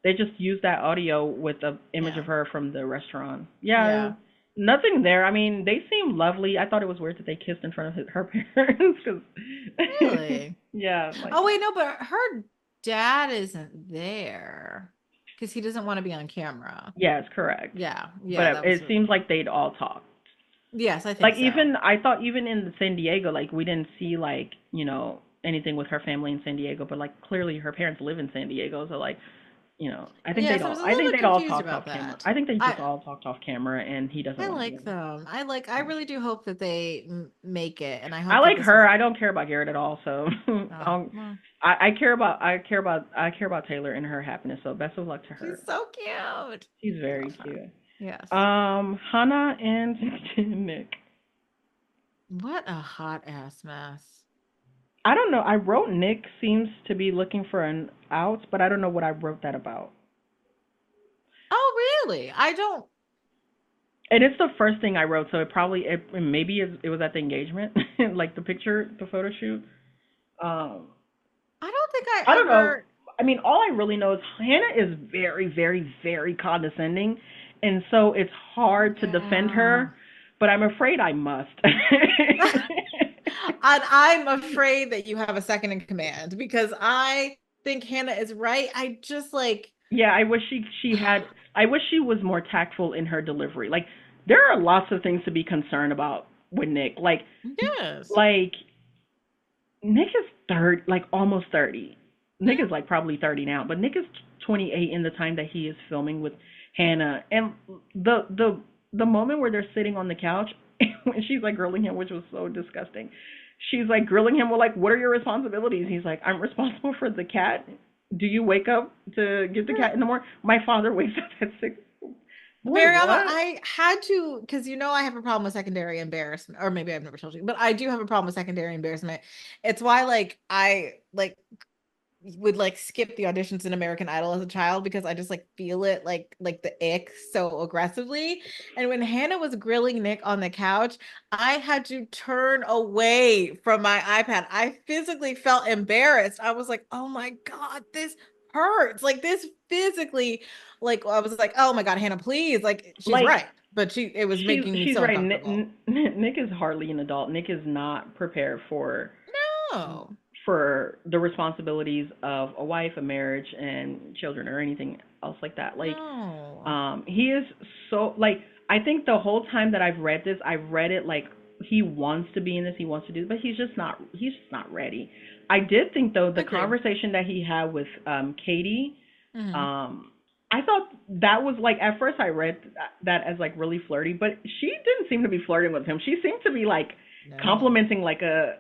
Speaker 1: They just used that audio with the image
Speaker 2: Yeah.
Speaker 1: of her from the restaurant. Yeah,
Speaker 2: Yeah.
Speaker 1: nothing there. I mean, they seem lovely. I thought it was weird that they kissed in front of her parents because,
Speaker 2: Really?
Speaker 1: yeah, like
Speaker 2: Oh, wait, no, but her dad isn't there because he doesn't want to be on camera.
Speaker 1: yes, correct.
Speaker 2: Yeah. Yeah,
Speaker 1: But
Speaker 2: that was
Speaker 1: it seems like they'd all talk.
Speaker 2: yes, I think
Speaker 1: Like
Speaker 2: so.
Speaker 1: even I thought even in San Diego, like we didn't see like anything with her family in San Diego, but like clearly her parents live in San Diego, so like
Speaker 2: Yes, I was a
Speaker 1: I
Speaker 2: little
Speaker 1: think
Speaker 2: bit
Speaker 1: they'd all
Speaker 2: confused
Speaker 1: talked
Speaker 2: about
Speaker 1: off camera.
Speaker 2: that.
Speaker 1: I think they just
Speaker 2: I
Speaker 1: all talked off camera, and he doesn't
Speaker 2: I
Speaker 1: want to be
Speaker 2: like
Speaker 1: in it.
Speaker 2: them. I really do hope that they make it, and I
Speaker 1: I
Speaker 2: hope that
Speaker 1: like
Speaker 2: this is
Speaker 1: her. I don't care about Garrett at all. So
Speaker 2: oh, well,
Speaker 1: I care about Taylor and her happiness. So best of luck to
Speaker 2: she's
Speaker 1: her.
Speaker 2: so cute.
Speaker 1: She's very
Speaker 2: Love her.
Speaker 1: cute.
Speaker 2: Yes.
Speaker 1: Hannah and Nick.
Speaker 2: What a hot ass mess.
Speaker 1: I don't know. I wrote Nick seems to be looking for an out, but I don't know what I wrote that about.
Speaker 2: Oh, really? I don't
Speaker 1: And it's the first thing I wrote, so it was at the engagement, like the picture, the photo shoot. Um,
Speaker 2: I don't think I
Speaker 1: I don't know.
Speaker 2: ever
Speaker 1: I mean, all I really know is Hannah is very, very, very condescending, and so it's hard to defend
Speaker 2: yeah.
Speaker 1: her. But I'm afraid I must.
Speaker 2: And I'm afraid that you have a second in command because I think Hannah is right. I just like
Speaker 1: Yeah, I wish she had. I wish she was more tactful in her delivery. Like there are lots of things to be concerned about with Nick.
Speaker 2: yes.
Speaker 1: Like Nick is like almost 30. Nick is like probably 30 now, but Nick is 28 in the time that he is filming with Hannah. And the the moment where they're sitting on the couch when she's like grilling him, which was so disgusting. She's like grilling him with like, "What are your responsibilities?" He's like, "I'm responsible for the cat. Do you wake up to get the cat in the morning?" My father wakes up at 6. Boy,
Speaker 2: Mariama,
Speaker 1: what?
Speaker 2: I had to, because you know I have a problem with secondary embarrassment, or maybe I've never told you, but I do have a problem with secondary embarrassment. It's why like I like would like skip the auditions in American Idol as a child because I just like feel it like the ick so aggressively. And when Hannah was grilling Nick on the couch, I had to turn away from my iPad. I physically felt embarrassed. I was like, "Oh my God, this hurts." Like this physically, like I was like, "Oh my God, Hannah, please." Like she's
Speaker 1: Like
Speaker 2: right, but it was making me
Speaker 1: she's
Speaker 2: so
Speaker 1: right.
Speaker 2: uncomfortable.
Speaker 1: Nick is hardly an adult. Nick is not prepared
Speaker 2: No.
Speaker 1: for the responsibilities of a wife, a marriage, and children, or anything else like that. Like,
Speaker 2: No.
Speaker 1: he is so like. I think the whole time that I've read this, I've read it like he wants to be in this, he wants to do, but he's just not. He's just not ready. I did think though the
Speaker 2: Agreed.
Speaker 1: conversation that he had with Katie,
Speaker 2: Mhm.
Speaker 1: um, I thought that was like at first I read that as like really flirty, but she didn't seem to be flirting with him. She seemed to be like
Speaker 2: No.
Speaker 1: complimenting like the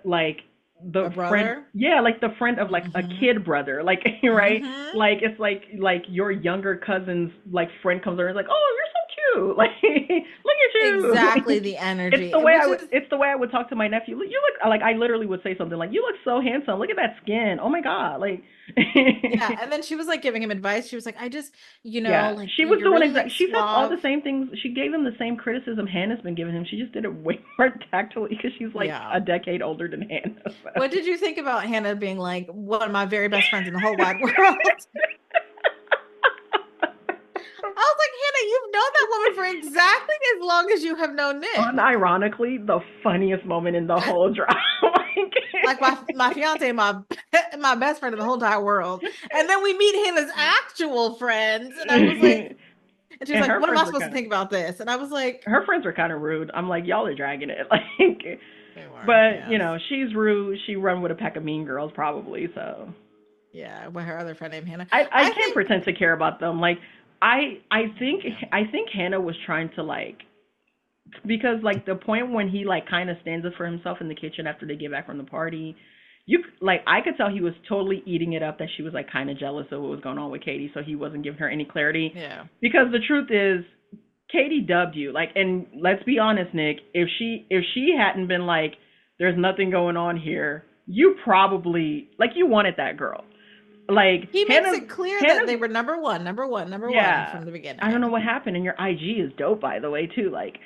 Speaker 2: A
Speaker 1: friend,
Speaker 2: brother?
Speaker 1: yeah, like the friend of like a
Speaker 2: Mhm.
Speaker 1: kid brother, like right,
Speaker 2: Mhm.
Speaker 1: like it's like your younger cousin's like friend comes over and is like, oh, you're so cute, like look at you,
Speaker 2: Exactly
Speaker 1: like
Speaker 2: the
Speaker 1: it's
Speaker 2: energy,
Speaker 1: the way
Speaker 2: which is
Speaker 1: it's the way I would talk to my nephew. You look like, I literally would say something like, you look so handsome, look at that skin, oh my god, like
Speaker 2: yeah. And then she was like giving him advice. She was like, I just,
Speaker 1: yeah,
Speaker 2: like
Speaker 1: she was
Speaker 2: you're
Speaker 1: doing
Speaker 2: really like
Speaker 1: exact. She said all the
Speaker 2: suave.
Speaker 1: same things. She gave him the same criticism Hannah's been giving him. She just did it way more tactfully because she's like
Speaker 2: Yeah.
Speaker 1: a decade older than Hannah. So.
Speaker 2: What did you think about Hannah being like one of my very best friends in the whole wide world? I was like, Hannah, you've known that woman for exactly as long as you have known Nick.
Speaker 1: Unironically, the funniest moment in the whole drama.
Speaker 2: Like my fiance, my best friend in the whole entire world. And then we meet Hannah's actual friends. And I was like, and she was
Speaker 1: And
Speaker 2: like,
Speaker 1: her
Speaker 2: what am
Speaker 1: friends
Speaker 2: I
Speaker 1: were
Speaker 2: supposed to think about this? And I was like,
Speaker 1: kind of rude. I'm like, y'all are dragging it, like.
Speaker 2: they were,
Speaker 1: But
Speaker 2: yes.
Speaker 1: she's rude. She run with a pack of mean girls, probably. So
Speaker 2: Yeah, with her other friend named Hannah.
Speaker 1: I
Speaker 2: I
Speaker 1: can't
Speaker 2: think,
Speaker 1: pretend to care about them. Like
Speaker 2: yeah.
Speaker 1: I think Hannah was trying to like, because like the point when he like kind of stands up for himself in the kitchen after they get back from the party, you like I could tell he was totally eating it up that she was like kind of jealous of what was going on with Katie, so he wasn't giving her any clarity.
Speaker 2: Yeah.
Speaker 1: Because the truth is, Katie dubbed you. Like, and let's be honest, Nick, if she hadn't been like, there's nothing going on here, you probably like you wanted that girl. Like
Speaker 2: He makes it clear that they
Speaker 1: Hannah's
Speaker 2: were number one
Speaker 1: yeah.
Speaker 2: from the
Speaker 1: I don't know
Speaker 2: beginning.
Speaker 1: what happened, and your IG is dope, by the way, too. Like,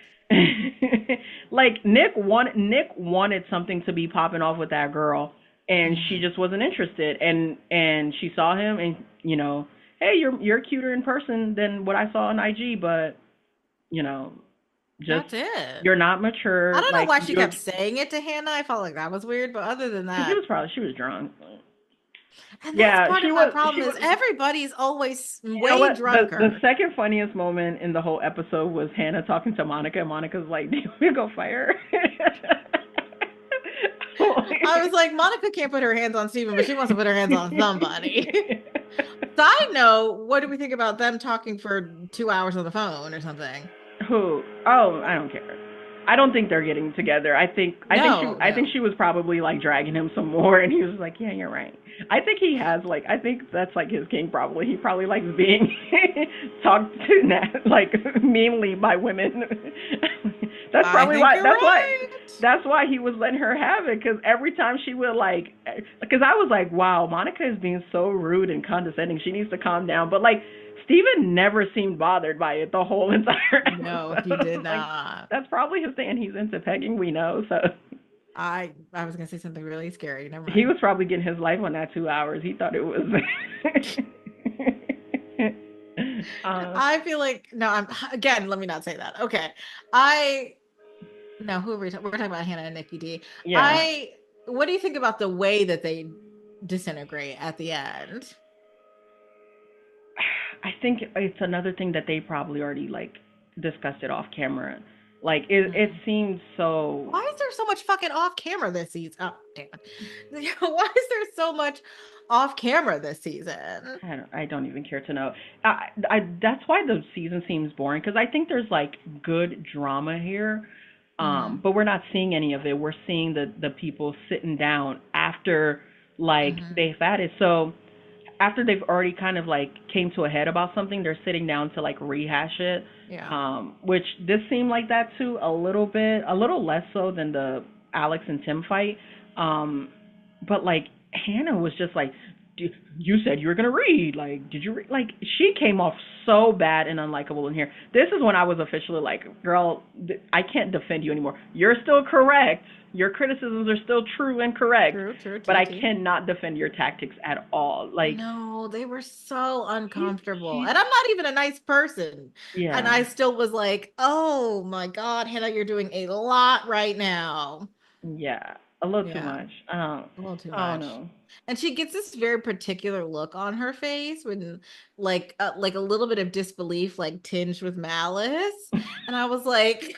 Speaker 1: like Nick wanted something to be popping off with that girl, and she
Speaker 2: Mhm.
Speaker 1: just wasn't interested. And she saw him, and hey, you're cuter in person than what I saw on IG, but you know, just
Speaker 2: That's it.
Speaker 1: you're not
Speaker 2: I
Speaker 1: mature.
Speaker 2: don't know
Speaker 1: Like
Speaker 2: why she
Speaker 1: you're,
Speaker 2: kept saying it to Hannah. I felt like that was weird, but other than
Speaker 1: because
Speaker 2: that,
Speaker 1: she was drunk.
Speaker 2: and that's
Speaker 1: Yeah,
Speaker 2: part
Speaker 1: she
Speaker 2: of my
Speaker 1: was.
Speaker 2: problem
Speaker 1: She
Speaker 2: is
Speaker 1: was.
Speaker 2: everybody's always
Speaker 1: You know
Speaker 2: way
Speaker 1: what? The
Speaker 2: drunker.
Speaker 1: second funniest moment in the whole episode was Hannah talking to Monica, and Monica's like, "Do you want me to go fire
Speaker 2: I was like, Monica can't put her hands on Steven, but she wants to put her hands on somebody. Side note, what do we think about them talking for 2 hours on the phone or something?
Speaker 1: Who? Oh, I don't care. I don't think they're getting together.
Speaker 2: No,
Speaker 1: I think
Speaker 2: no.
Speaker 1: she was probably like dragging him some more, and he was like, "Yeah, you're right." I think he has like I think that's like his king probably. He probably likes being talked to like meanly by women. That's
Speaker 2: I
Speaker 1: probably
Speaker 2: think
Speaker 1: why.
Speaker 2: you're right.
Speaker 1: That's why he was letting her have it, because every time she would like, because I was like, wow, Monica is being so rude and condescending. She needs to calm down. But like, Steven never seemed bothered by it the whole entire
Speaker 2: No, he did
Speaker 1: episode. Like,
Speaker 2: not.
Speaker 1: that's probably his thing. He's into pegging, we know. So
Speaker 2: I was gonna say something really scary. Never
Speaker 1: he
Speaker 2: mind.
Speaker 1: was probably getting his life on that 2 hours. He thought it was. uh,
Speaker 2: I feel like no, I'm again, let me not say that. Okay. I no, who are we talking? We're talking about Hannah and Nikki D.
Speaker 1: yeah,
Speaker 2: I what do you think about the way that they disintegrate at the end?
Speaker 1: I think it's another thing that they probably already like discussed it off camera. Like it
Speaker 2: Mhm.
Speaker 1: seemed so.
Speaker 2: Why is there so much fucking off camera this season? Oh, damn it. Why is there so much off camera this season?
Speaker 1: I don't even care to know. That's why the season seems boring because I think there's like good drama here,
Speaker 2: Hmm.
Speaker 1: but we're not seeing any of it. We're seeing the people sitting down after like
Speaker 2: Hmm.
Speaker 1: they've had it. So after they've already kind of like came to a head about something, they're sitting down to like rehash it.
Speaker 2: Yeah.
Speaker 1: Which this seemed like that too a little bit, a little less so than the Alex and Tim fight. Um, but like Hannah was just like, you said you were gonna read. Like, did you read? Like, she came off so bad and unlikable in here. This is when I was officially like, girl, I can't defend you anymore. You're still correct. Your criticisms are still true and correct,
Speaker 2: True, true,
Speaker 1: but
Speaker 2: T
Speaker 1: I
Speaker 2: T.
Speaker 1: cannot defend your tactics at all. Like,
Speaker 2: No, they were so
Speaker 1: he's
Speaker 2: uncomfortable.
Speaker 1: he's
Speaker 2: And I'm not even a nice person. And
Speaker 1: yeah,
Speaker 2: I still was like, oh my God, Hannah, you're doing a lot right now.
Speaker 1: yeah, a little too
Speaker 2: Yeah,
Speaker 1: much.
Speaker 2: a little too
Speaker 1: I don't
Speaker 2: much.
Speaker 1: know.
Speaker 2: And she gets this very particular look on her face when like a little bit of disbelief like tinged with malice. And I was like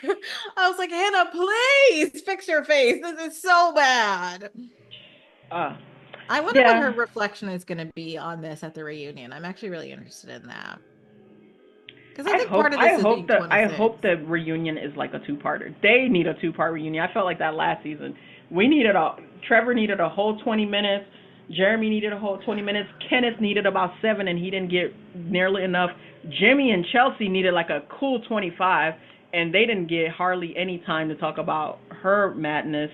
Speaker 2: I was like, Hannah, please fix your face. This is so bad.
Speaker 1: Uh,
Speaker 2: I wonder what
Speaker 1: yeah.
Speaker 2: her reflection is going to be on this at the reunion. I'm actually really interested in that. Because I
Speaker 1: I
Speaker 2: think
Speaker 1: hope
Speaker 2: part of this
Speaker 1: I
Speaker 2: is
Speaker 1: hope
Speaker 2: being
Speaker 1: that I
Speaker 2: 26.
Speaker 1: hope the reunion is like a two-parter. They need a two-part reunion. I felt like that last season. We needed a Trevor needed a whole 20 minutes. Jeremy needed a whole 20 minutes. Kenneth needed about 7 and he didn't get nearly enough. Jimmy and Chelsea needed like a cool 25 and they didn't get hardly any time to talk about her madness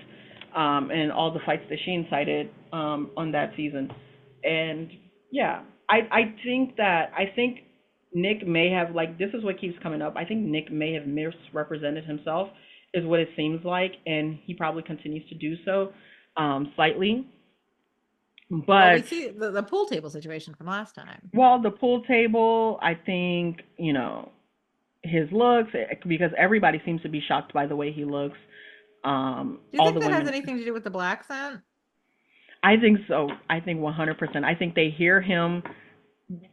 Speaker 1: and all the fights that she incited on that season. And yeah, I think Nick may have like this is what keeps coming up. I think Nick may have misrepresented himself, is what it seems like, and he probably continues to do so, slightly.
Speaker 2: Well, we
Speaker 1: But
Speaker 2: see the pool table situation from last time.
Speaker 1: while the pool table, I think his looks because everybody seems to be shocked by the way he looks.
Speaker 2: Do you
Speaker 1: All
Speaker 2: think
Speaker 1: the
Speaker 2: that has
Speaker 1: women,
Speaker 2: anything to do with the black scent?
Speaker 1: I think so. I think 100%. I think they hear him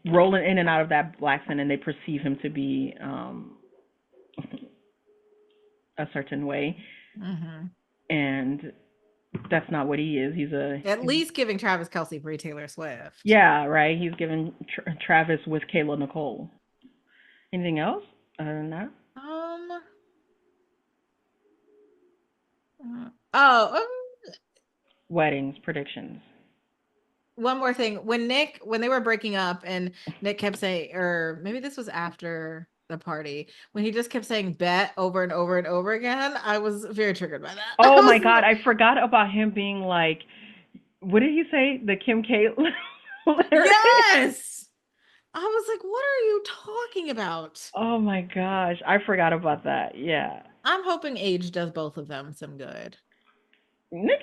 Speaker 1: rolling in and out of that black scent, and they perceive him to be a certain way,
Speaker 2: Hmm.
Speaker 1: and that's not what he is.
Speaker 2: At least giving Travis Kelsey free Taylor Swift.
Speaker 1: Yeah, right. He's given Travis with Kayla Nicole. Anything else other than that?
Speaker 2: Um. Oh,
Speaker 1: Weddings predictions.
Speaker 2: one more thing. When they were breaking up, and Nick kept saying, or maybe this was after the party, when he just kept saying "bet" over and over and over again, I was very triggered by that. I
Speaker 1: Oh my
Speaker 2: was
Speaker 1: God, I forgot about him being like, what did he say? The Kim K lyrics.
Speaker 2: yes. I was like, what are you talking about?
Speaker 1: Oh my gosh, I forgot about that. Yeah,
Speaker 2: I'm hoping age does both of them some good.
Speaker 1: Nick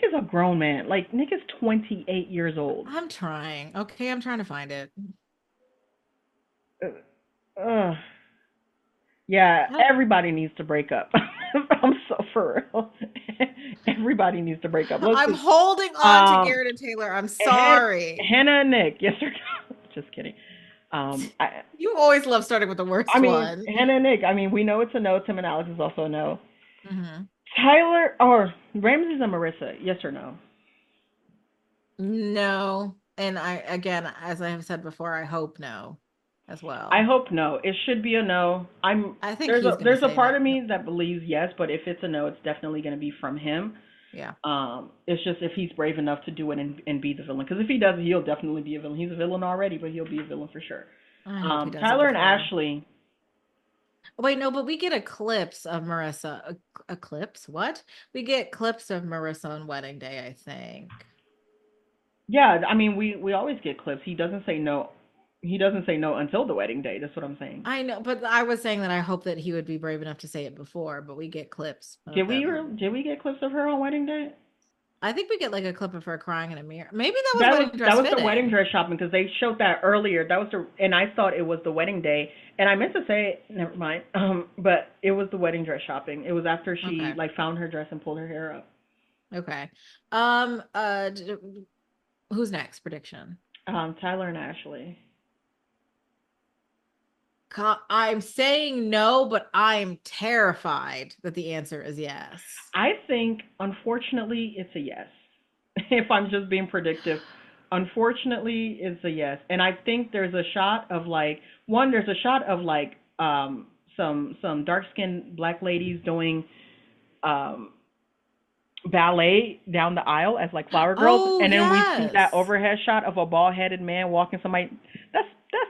Speaker 1: is a grown man. Like Nick is 28 years old.
Speaker 2: I'm trying. Okay, I'm trying to find it.
Speaker 1: Ugh. Yeah,
Speaker 2: I
Speaker 1: everybody needs to break up. I'm so for real. Everybody needs to break up. Let's
Speaker 2: I'm
Speaker 1: see.
Speaker 2: holding on to
Speaker 1: Um,
Speaker 2: Garrett and Taylor. I'm
Speaker 1: Han-
Speaker 2: sorry.
Speaker 1: Hannah and Nick. Yes, sir. Just kidding. Um, I,
Speaker 2: You always love starting with the
Speaker 1: I
Speaker 2: worst
Speaker 1: mean,
Speaker 2: one.
Speaker 1: Hannah and Nick. I mean, we know it's a no. Tim and Alex is also a no.
Speaker 2: Hmm.
Speaker 1: Tyler or Ramses and Marissa. Yes or no?
Speaker 2: No. And I, again, as I have said before, I hope no as
Speaker 1: I
Speaker 2: well.
Speaker 1: hope no. It should be a no. I'm
Speaker 2: I think
Speaker 1: there's
Speaker 2: he's
Speaker 1: a
Speaker 2: going to
Speaker 1: there's a
Speaker 2: say
Speaker 1: part
Speaker 2: no.
Speaker 1: of me that believes yes, but if it's a no, it's definitely going to be from him.
Speaker 2: Yeah.
Speaker 1: It's just if he's brave enough to do it and be the villain. Because if he does, he'll definitely be a villain. He's a villain already, but he'll be a villain for sure.
Speaker 2: I hope he does it
Speaker 1: Tyler and
Speaker 2: before.
Speaker 1: Ashley.
Speaker 2: Wait, no, but we get a clips of Marissa. A clips? What? We get clips of Marissa on wedding day, I think.
Speaker 1: Yeah, I mean we always get clips. He doesn't say no. He doesn't say no until the wedding day. That's what I'm saying.
Speaker 2: I know, but I was saying that I hope that he would be brave enough to say it before, but we get clips
Speaker 1: Did
Speaker 2: of
Speaker 1: we
Speaker 2: them.
Speaker 1: did we get clips of her on wedding day?
Speaker 2: I think we get like a clip of her crying in a mirror. Maybe that was
Speaker 1: That was
Speaker 2: wedding
Speaker 1: that
Speaker 2: dress
Speaker 1: was the wedding
Speaker 2: fitting.
Speaker 1: dress shopping because they showed that earlier. That was the and I thought it was the wedding day and I meant to say never mind. But it was the wedding dress shopping. It was after she
Speaker 2: Okay.
Speaker 1: like found her dress and pulled her hair up.
Speaker 2: Okay. Who's next? Prediction.
Speaker 1: Tyler and Ashley.
Speaker 2: I'm saying no, but I'm terrified that the answer is yes.
Speaker 1: I think, unfortunately, it's a yes. If I'm just being predictive, unfortunately, it's a yes. And I think there's a shot of like one. There's a shot of like some dark skinned black ladies doing um ballet down the aisle as like flower girls,
Speaker 2: Oh,
Speaker 1: and then we see that
Speaker 2: yes.
Speaker 1: overhead shot of a bald headed man walking somebody. That's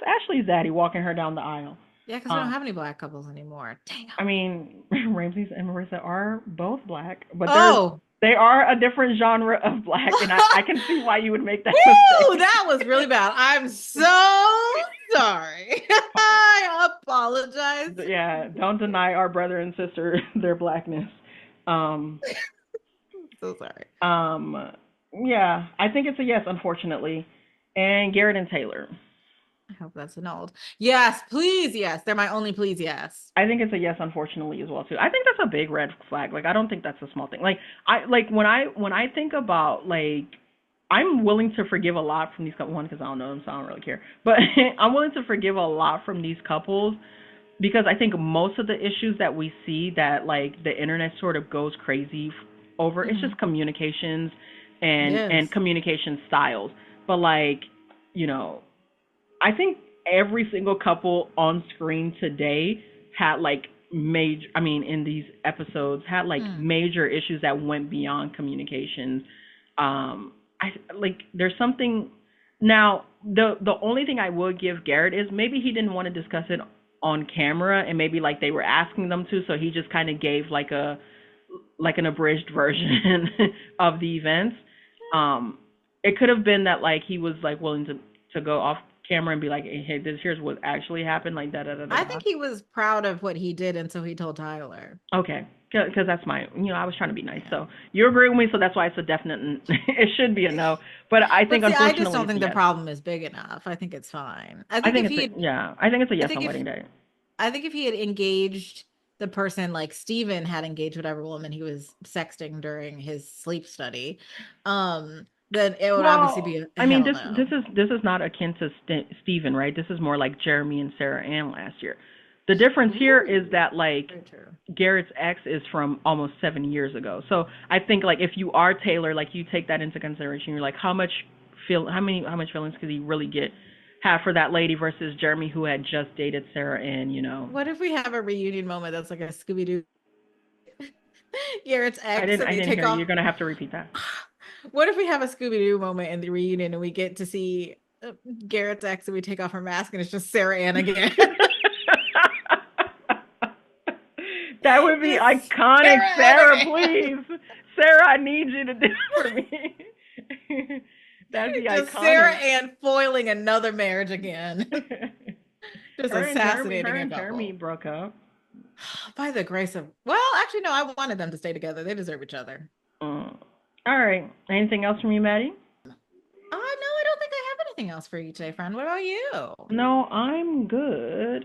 Speaker 1: Ashley's daddy walking her down the aisle.
Speaker 2: Yeah, because we don't
Speaker 1: Um,
Speaker 2: have any black couples anymore. Dang.
Speaker 1: I mean, Ramses and Marissa are both black, but
Speaker 2: Oh,
Speaker 1: they are a different genre of black, and I can see why you would make that
Speaker 2: woo!
Speaker 1: mistake.
Speaker 2: That was really bad. I'm so sorry. I apologize.
Speaker 1: Yeah, don't deny our brother and sister their blackness. Um,
Speaker 2: So sorry.
Speaker 1: um, yeah, I think it's a yes, unfortunately. And Garrett and Taylor.
Speaker 2: I hope that's annulled. Yes, please. Yes. They're my only please. Yes.
Speaker 1: I think it's a yes, unfortunately, as well too. I think that's a big red flag. Like I don't think that's a small thing. Like I like when I think about like I'm willing to forgive a lot from these couples. One, because I don't know them, so I don't really care. But I'm willing to forgive a lot from these couples because I think most of the issues that we see that like the internet sort of goes crazy over, it's
Speaker 2: Mhm.
Speaker 1: just communications
Speaker 2: It
Speaker 1: and
Speaker 2: is.
Speaker 1: communication styles. But like, you know, I think every single couple on screen today had like major, I mean, in these episodes had like
Speaker 2: Mm.
Speaker 1: major issues that went beyond communications. I like there's something now. The only thing I would give Garrett is maybe he didn't want to discuss it on camera, and maybe like they were asking them to, so he just kind of gave like an abridged version of the events. Um, it could have been that like he was like willing to go off camera and be like, hey, this here's what actually happened, like da da da da
Speaker 2: I
Speaker 1: da.
Speaker 2: think he was proud of what he did, and so he told Tyler.
Speaker 1: Okay, because that's my, I was trying to be nice.
Speaker 2: Yeah.
Speaker 1: So you agree with me, so that's why it's a definite. It should be a no, but I
Speaker 2: But
Speaker 1: think
Speaker 2: see, I just
Speaker 1: unfortunately
Speaker 2: don't
Speaker 1: it's a
Speaker 2: think the
Speaker 1: yes.
Speaker 2: problem is big enough. I think it's fine.
Speaker 1: I think it's a yeah. I think it's a
Speaker 2: I
Speaker 1: yes
Speaker 2: think
Speaker 1: on
Speaker 2: if
Speaker 1: wedding day.
Speaker 2: I think if he had engaged the person like Steven had engaged whatever woman he was sexting during his sleep study, then it would obviously
Speaker 1: Well,
Speaker 2: be a
Speaker 1: I mean,
Speaker 2: hell
Speaker 1: this
Speaker 2: no.
Speaker 1: is not akin to Steven, right? This is more like Jeremy and Sarah Ann last year. The difference here is
Speaker 2: Ooh,
Speaker 1: that like
Speaker 2: very true.
Speaker 1: Garrett's ex is from almost 7 years ago. So I think like if you are Taylor, like you take that into consideration. You're like, how much feelings could he really get have for that lady versus Jeremy, who had just dated Sarah Ann, you know.
Speaker 2: What if we have a reunion moment that's like a Scooby Doo Garrett's ex and
Speaker 1: I
Speaker 2: they
Speaker 1: didn't
Speaker 2: take
Speaker 1: hear you.
Speaker 2: off?
Speaker 1: You're gonna have to repeat that.
Speaker 2: What if we have a Scooby Doo moment in the reunion and we get to see Garrett's ex and we take off her mask and it's just Sarah Ann again?
Speaker 1: That would be
Speaker 2: Just
Speaker 1: iconic,
Speaker 2: Sarah Ann
Speaker 1: Sarah,
Speaker 2: again.
Speaker 1: please. Sarah, I need you to do it for me. That'd be
Speaker 2: Just Sarah
Speaker 1: iconic.
Speaker 2: Ann foiling another marriage again. Just
Speaker 1: Her
Speaker 2: assassinating a
Speaker 1: and Jeremy
Speaker 2: couple.
Speaker 1: broke up.
Speaker 2: By the grace of, well, actually, no, I wanted them to stay together. They deserve each other.
Speaker 1: Mm. All right. Anything else from you, Maddie?
Speaker 2: No, I don't think I have anything else for you today, friend. What about you?
Speaker 1: No, I'm good.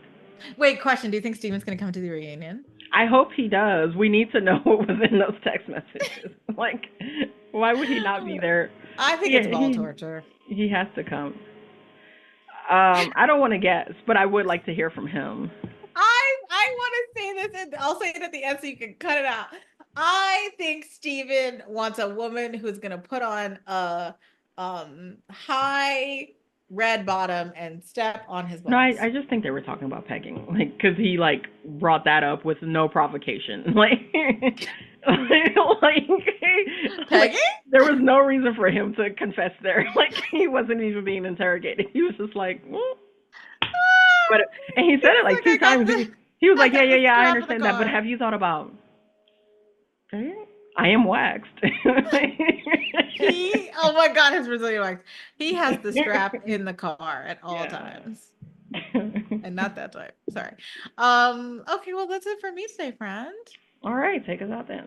Speaker 2: Wait, question. Do you think Steven's going to come to the reunion?
Speaker 1: I hope he does. We need to know what was in those text messages. Like, why would he not be there?
Speaker 2: I think
Speaker 1: He
Speaker 2: it's ball torture.
Speaker 1: he has to come. I don't want to guess, but I would like to hear from him.
Speaker 2: I want to say this, and I'll say it at the end so you can cut it out. I think Steven wants a woman who's going to put on a high red bottom and step on his
Speaker 1: No,
Speaker 2: balls.
Speaker 1: I just think they were talking about pegging, like, because he like brought that up with no provocation, like
Speaker 2: Pegging?
Speaker 1: there was no reason for him to confess there. Like he wasn't even being interrogated. He was just like, but and he
Speaker 2: He
Speaker 1: said it
Speaker 2: was
Speaker 1: like
Speaker 2: like, I
Speaker 1: two
Speaker 2: got
Speaker 1: times.
Speaker 2: the
Speaker 1: He was
Speaker 2: I
Speaker 1: like,
Speaker 2: got the
Speaker 1: I
Speaker 2: strap of the
Speaker 1: understand that, but
Speaker 2: car.
Speaker 1: have you thought about? Okay, I am waxed.
Speaker 2: Oh my God, his Brazilian wax. He has the strap in the car at all
Speaker 1: Yeah.
Speaker 2: times. And not that time. Sorry. Okay, well, that's it for me today, friend.
Speaker 1: All right, take us out then.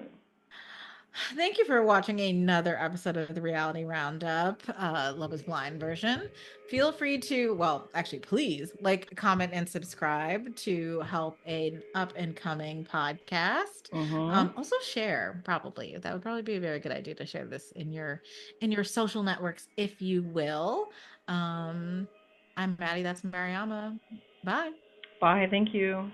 Speaker 2: Thank you for watching another episode of the Reality Roundup, Love is Blind version. Feel free to, well, actually, please like, comment, and subscribe to help an up and coming podcast.
Speaker 1: Mhm.
Speaker 2: Also share, probably. That would probably be a very good idea to share this in your social networks, if you will. I'm Maddie. That's Mariama. Bye.
Speaker 1: Bye. Thank you.